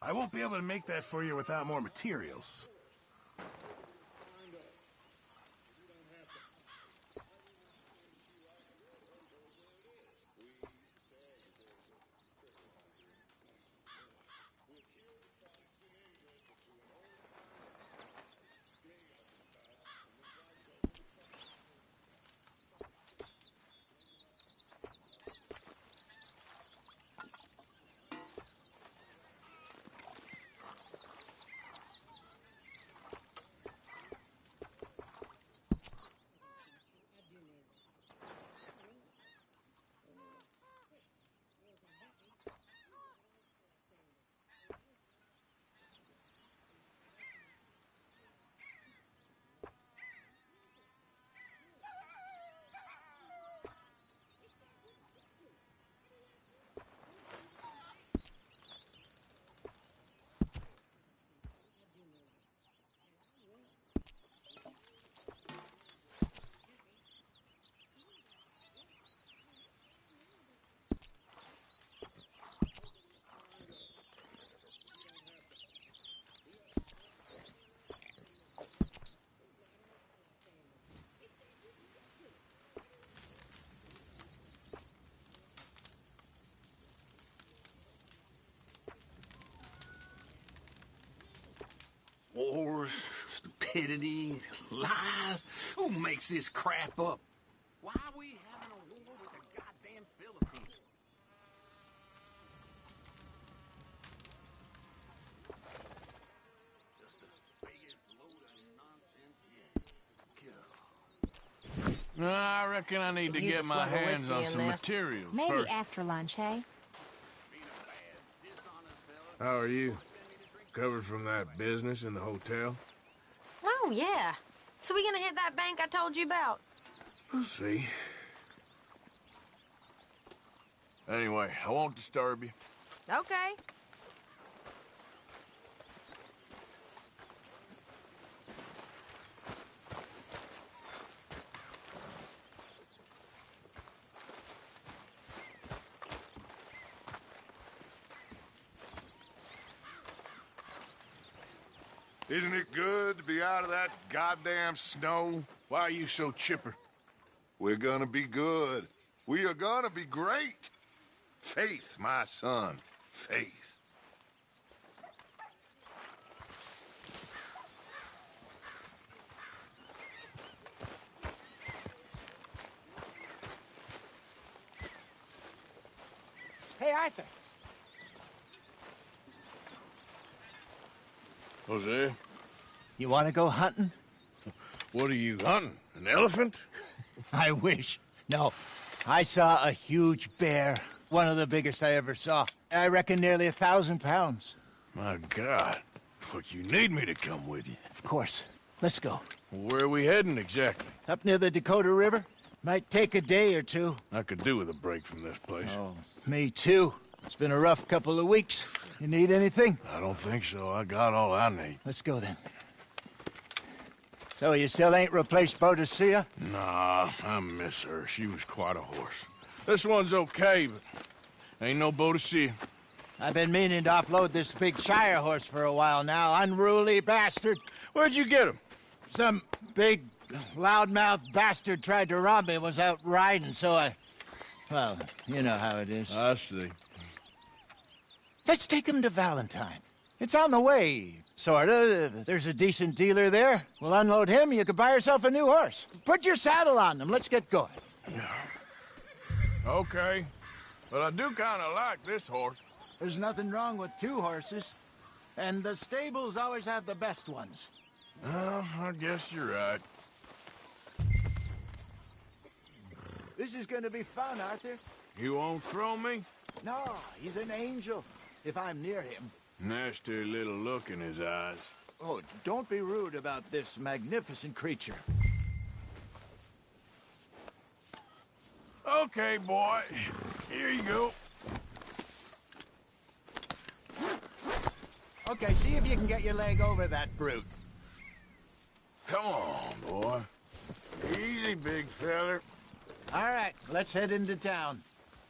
I won't be able to make that for you without more materials. stupidity, lies. Who makes this crap up? Why are we having a war with the goddamn Philippines? Just the biggest load of nonsense yet. I reckon I need to Use a get my slug of hands whiskey on in some this. materials Maybe first. after lunch, hey? How are you? Recovered from that business in the hotel? Oh, yeah. So we gonna hit that bank I told you about? We'll see. Anyway, I won't disturb you. Okay. Isn't it good to be out of that goddamn snow? Why are you so chipper? We're gonna be good. We are gonna be great. Faith, my son. Faith. Hey, Arthur. Jose? You want to go hunting? What are you hunting? An elephant? I wish. No. I saw a huge bear. One of the biggest I ever saw. I reckon nearly 1,000 pounds. My God. Look, you need me to come with you. Of course. Let's go. Where are we heading exactly? Up near the Dakota River. Might take a day or two. I could do with a break from this place. Oh, me too. It's been a rough couple of weeks. You need anything? I don't think so. I got all I need. Let's go then. So you still ain't replaced Boadicea? Nah, I miss her. She was quite a horse. This one's okay, but ain't no Boadicea. I've been meaning to offload this big Shire horse for a while now. Unruly bastard. Where'd you get him? Some big, loudmouth bastard tried to rob me and was out riding, so well, you know how it is. I see. Let's take him to Valentine. It's on the way, sorta. There's a decent dealer there. We'll unload him, you could buy yourself a new horse. Put your saddle on him, let's get going. Okay. But I do kind of like this horse. There's nothing wrong with two horses. And the stables always have the best ones. I guess you're right. This is gonna be fun, Arthur. You won't throw me? No, he's an angel, if I'm near him. Nasty little look in his eyes. Oh, don't be rude about this magnificent creature. Okay, boy. Here you go. Okay, see if you can get your leg over that brute. Come on, boy. Easy, big feller. All right, let's head into town.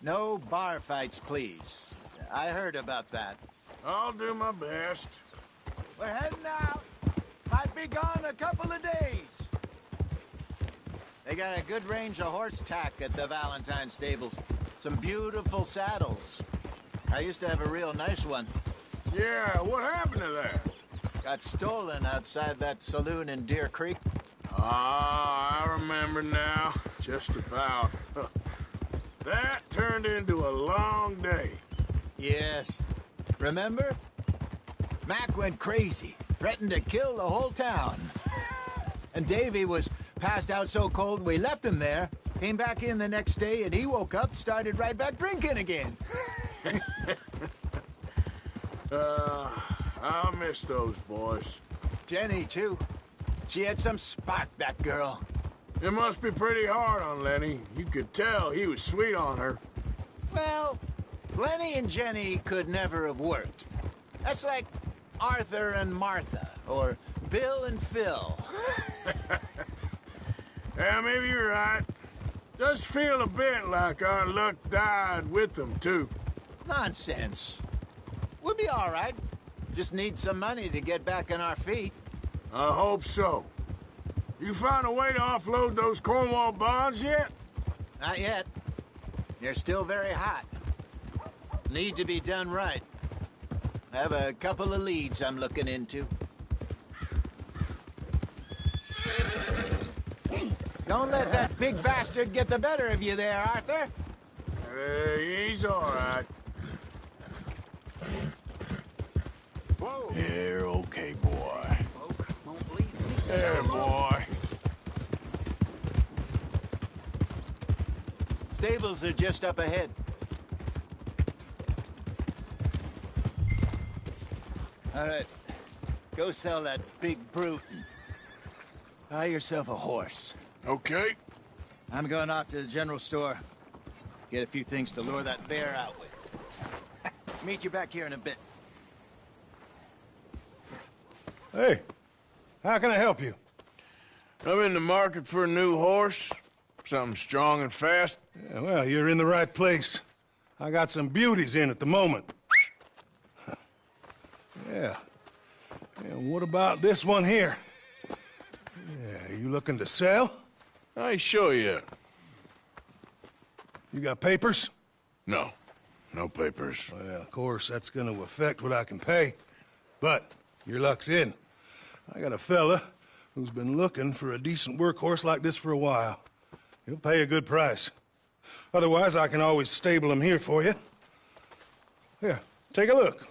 No bar fights, please. I heard about that. I'll do my best. We're heading out. Might be gone a couple of days. They got a good range of horse tack at the Valentine stables. Some beautiful saddles. I used to have a real nice one. Yeah, what happened to that? Got stolen outside that saloon in Deer Creek. Ah, I remember now. Just about. That turned into a long day. Yes. Remember? Mac went crazy, threatened to kill the whole town. And Davy was passed out so cold we left him there, came back in the next day, and he woke up, started right back drinking again. I'll miss those boys. Jenny, too. She had some spark, that girl. It must be pretty hard on Lenny. You could tell he was sweet on her. Well, Lenny and Jenny could never have worked. That's like Arthur and Martha, or Bill and Phil. Yeah, maybe you're right. Does feel a bit like our luck died with them, too. Nonsense. We'll be all right. Just need some money to get back on our feet. I hope so. You found a way to offload those Cornwall bonds yet? Not yet. They're still very hot. Need to be done right. I have a couple of leads I'm looking into. Don't let that big bastard get the better of you there, Arthur. He's all right. You're okay, boy. There, boy. Stables are just up ahead. All right. Go sell that big brute and buy yourself a horse. Okay. I'm going off to the general store. Get a few things to lure that bear out with. Meet you back here in a bit. Hey, how can I help you? I'm in the market for a new horse. Something strong and fast. Yeah, well, you're in the right place. I got some beauties in at the moment. Yeah. And what about this one here? Yeah, you looking to sell? I ain't sure yet. You got papers? No. No papers. Well, of course, that's gonna affect what I can pay. But your luck's in. I got a fella who's been looking for a decent workhorse like this for a while. He'll pay a good price. Otherwise, I can always stable him here for you. Here, take a look.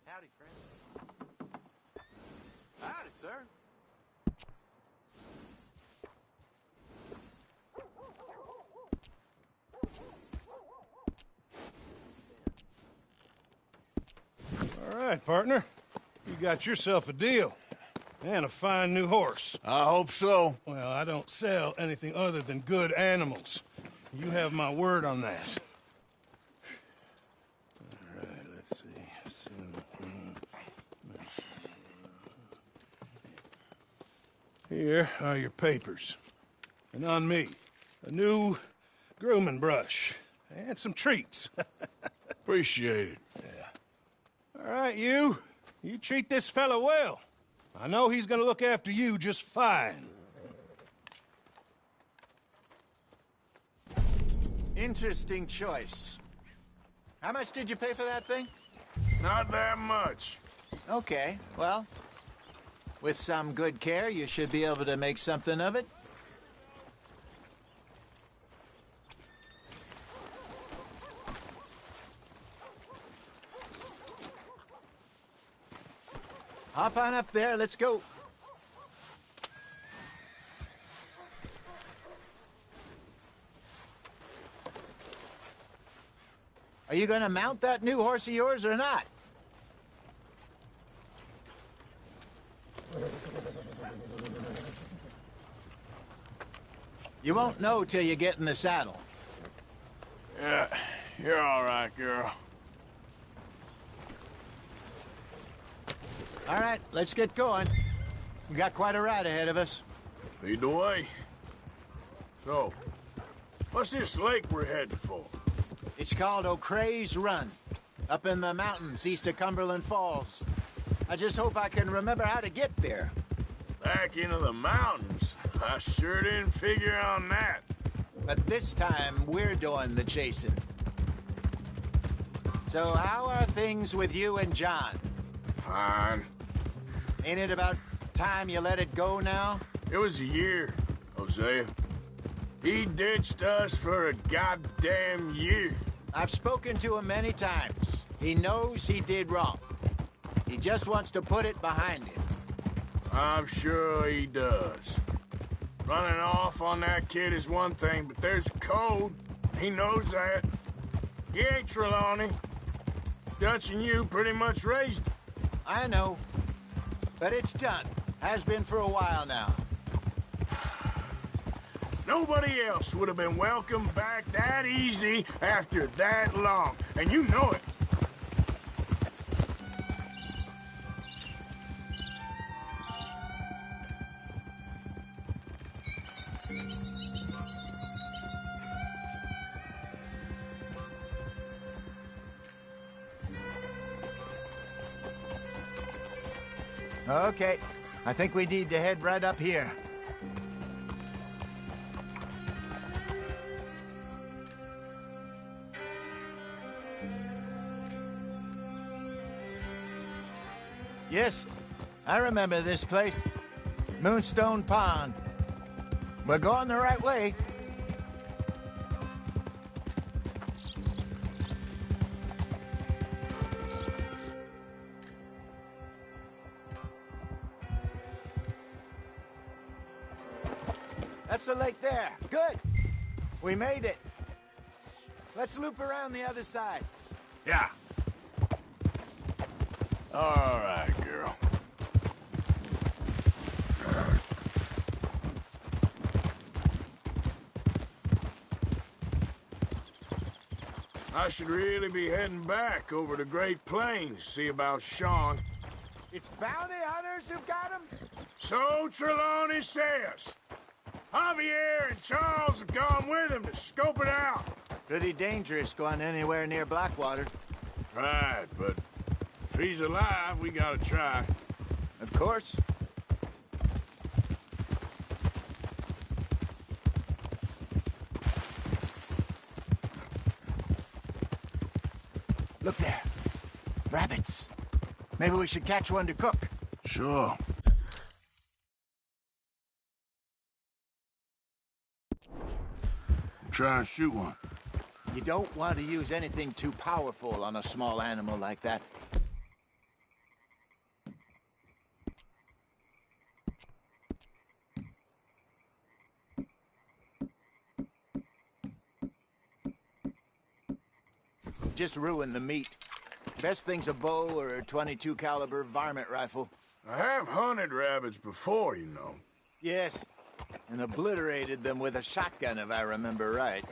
Howdy, friend. Howdy, sir. All right, partner. You got yourself a deal. And a fine new horse. I hope so. Well, I don't sell anything other than good animals. You have my word on that. All right, let's see. Here are your papers. And on me, a new grooming brush. And some treats. Appreciate it. Yeah. All right, you. You treat this fella well. I know he's gonna look after you just fine. Interesting choice. How much did you pay for that thing? Not that much. Okay, well, with some good care, you should be able to make something of it. Hop on up there, let's go. Are you gonna mount that new horse of yours or not? You won't know till you get in the saddle. Yeah, you're all right, girl. All right, let's get going. We got quite a ride ahead of us. Lead the way. So, what's this lake we're heading for? It's called O'Creagh's Run, up in the mountains east of Cumberland Falls. I just hope I can remember how to get there. Back into the mountains? I sure didn't figure on that. But this time, we're doing the chasing. So how are things with you and John? Fine. Ain't it about time you let it go now? It was a year, Hosea. He ditched us for a goddamn year. I've spoken to him many times. He knows he did wrong. He just wants to put it behind him. I'm sure he does. Running off on that kid is one thing, but there's a code. He knows that. He ain't Trelawney. Dutch and you pretty much raised him. I know. But it's done. Has been for a while now. Nobody else would have been welcomed back that easy after that long, and you know it. Okay, I think we need to head right up here. Yes, I remember this place. Moonstone Pond. We're going the right way. That's the lake there. Good. We made it. Let's loop around the other side. Yeah. All right, girl. I should really be heading back over the Great Plains, see about Sean. It's bounty hunters who've got him? So Trelawney says. Javier and Charles have gone with him to scope it out. Pretty dangerous going anywhere near Blackwater. Right, but if he's alive, we gotta try. Of course. Look there. Rabbits. Maybe we should catch one to cook. Sure. Try and shoot one. You don't want to use anything too powerful on a small animal like that. Just ruin the meat. Best thing's a bow or a .22 caliber varmint rifle. I have hunted rabbits before, you know. Yes, and obliterated them with a shotgun, if I remember right.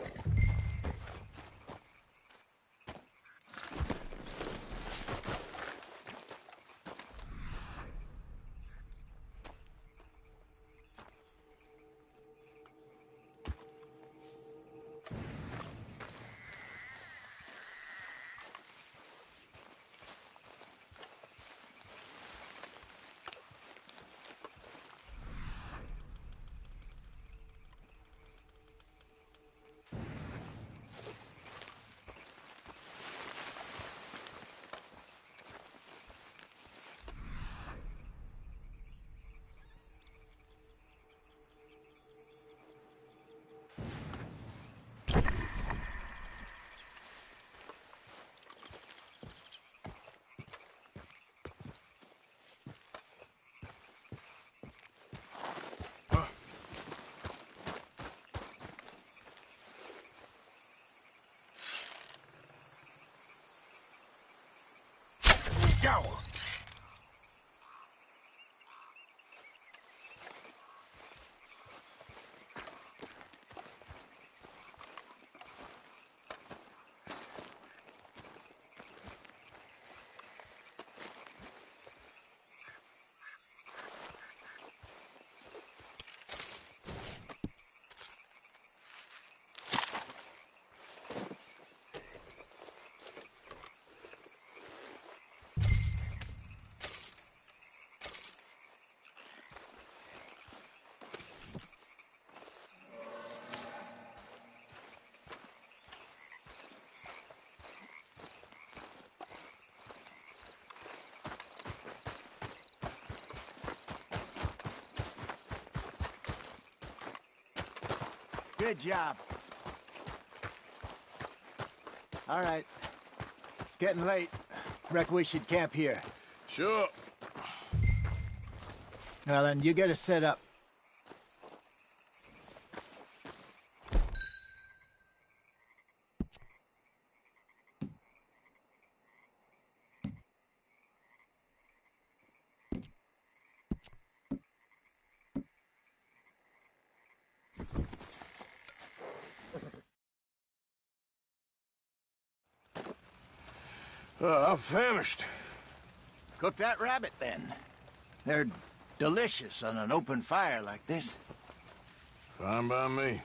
Go! Good job. All right. It's getting late. Reckon we should camp here. Sure. Well, then, you get us set up. I'm famished. Cook that rabbit, then. They're delicious on an open fire like this. Fine by me.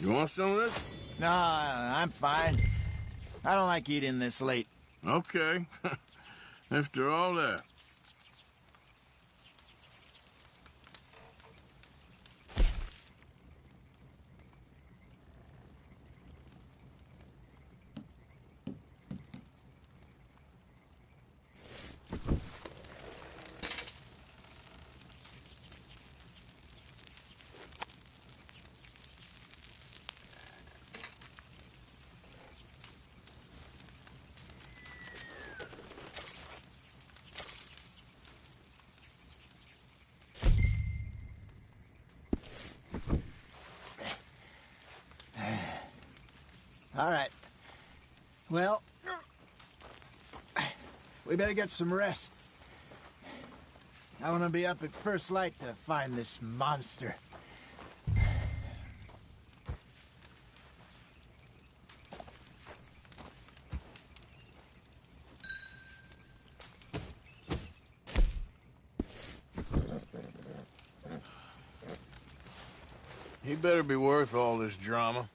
You want some of this? No, I'm fine. I don't like eating this late. Okay. After all that. All right. Well, we better get some rest. I want to be up at first light to find this monster. He better be worth all this drama.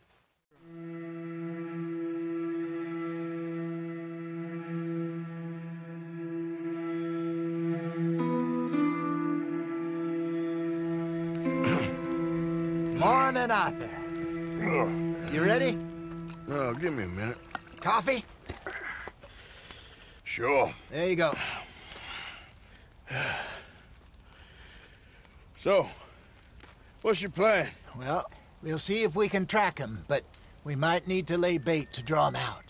Morning, Arthur. You ready? Oh, give me a minute. Coffee? Sure. There you go. So, what's your plan? Well, we'll see if we can track him, but we might need to lay bait to draw him out.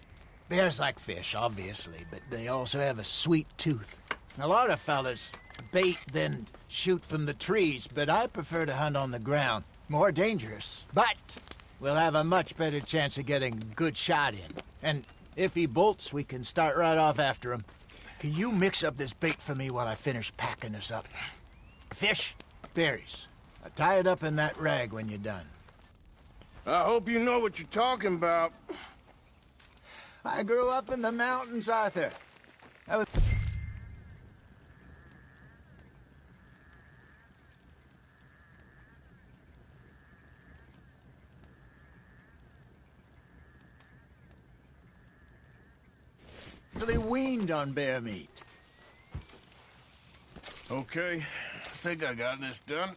Bears like fish, obviously, but they also have a sweet tooth. A lot of fellas bait, then shoot from the trees, but I prefer to hunt on the ground. More dangerous, but we'll have a much better chance of getting a good shot in. And if he bolts, we can start right off after him. Can you mix up this bait for me while I finish packing this up? Fish, berries. Tie it up in that rag when you're done. I hope you know what you're talking about. I grew up in the mountains, Arthur. I was... practically weaned on bear meat. Okay, I think I got this done.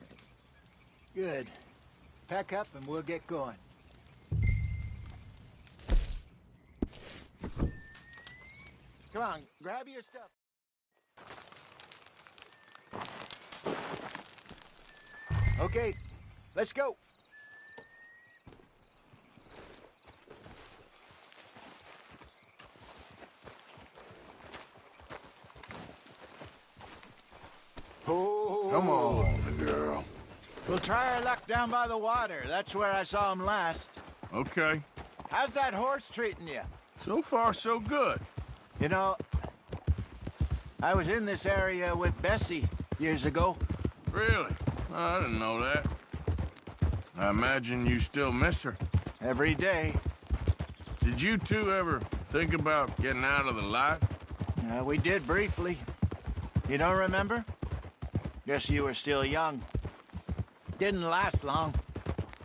Good. Pack up and we'll get going. Come on, grab your stuff. Okay, let's go. Oh. Come on, girl. We'll try our luck down by the water. That's where I saw him last. Okay. How's that horse treating you? So far, so good. You know, I was in this area with Bessie years ago. Really? I didn't know that. I imagine you still miss her. Every day. Did you two ever think about getting out of the life? We did briefly. You don't remember? Guess you were still young. Didn't last long.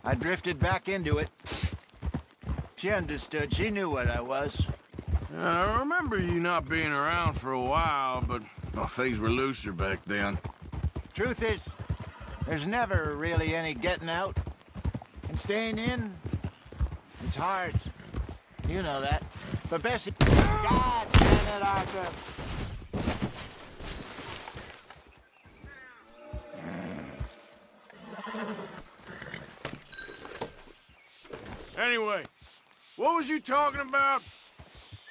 I drifted back into it. She understood. She knew what I was. I remember you not being around for a while, but well, things were looser back then. Truth is, there's never really any getting out. And staying in, it's hard. You know that. But Bessie... God damn it, Arthur. Anyway, what was you talking about?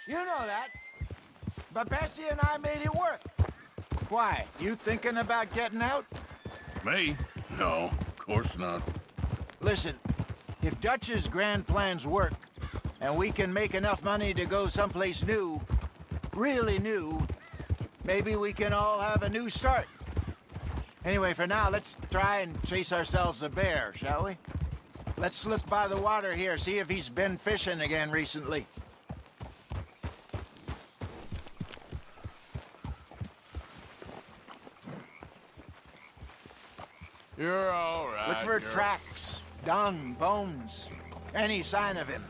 You know that. But Bessie and I made it work. Why? You thinking about getting out? Me? No, of course not. Listen, if Dutch's grand plans work, and we can make enough money to go someplace new, really new, maybe we can all have a new start. Anyway, for now, let's try and chase ourselves a bear, shall we? Let's look by the water here, see if he's been fishing again recently. You're all right, Look for girl. tracks, dung, bones, any sign of him.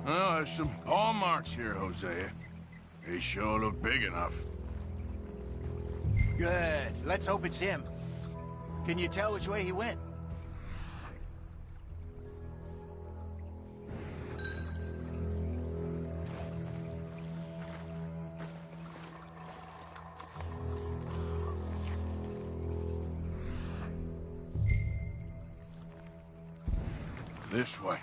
Well, there's some paw marks here, Hosea. They sure look big enough. Good. Let's hope it's him. Can you tell which way he went? This way.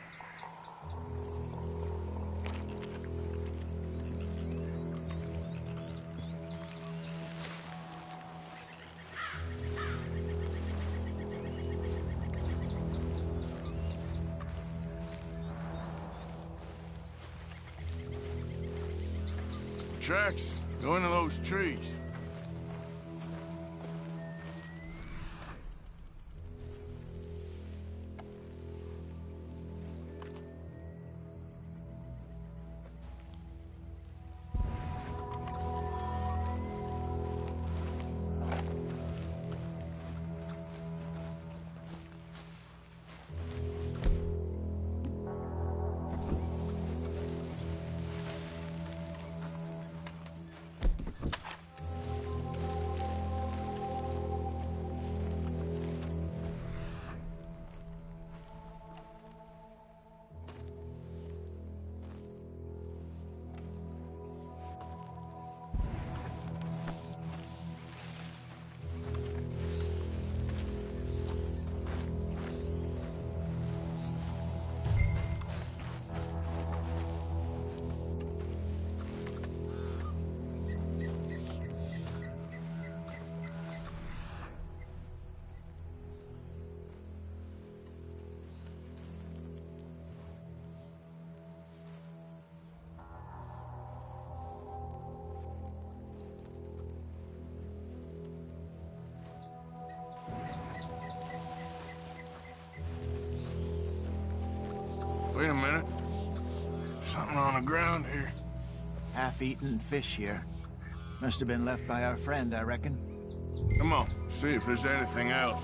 Tracks go into those trees. Wait a minute. Something on the ground here. Half-eaten fish here. Must have been left by our friend, I reckon. Come on, see if there's anything else.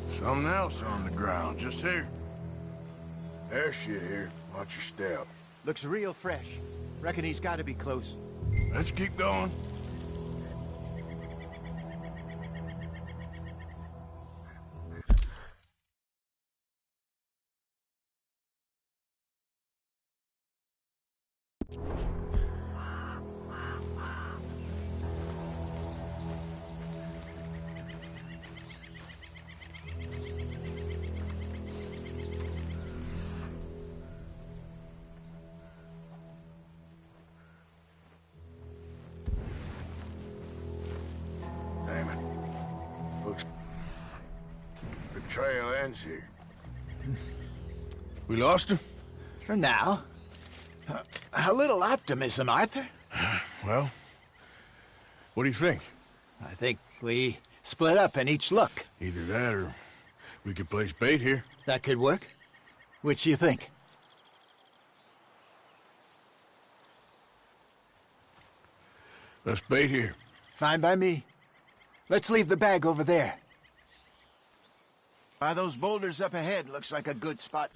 Something else on the ground, just here. There's shit here. Watch your step. Looks real fresh. Reckon he's got to be close. Let's keep going. Damn it. Looks the trail ends here. We lost him? For now. A little optimism, Arthur. Well, what do you think? I think we split up and each look. Either that or we could place bait here. That could work. Which do you think? Let's bait here. Fine by me. Let's leave the bag over there. By those boulders up ahead, looks like a good spot.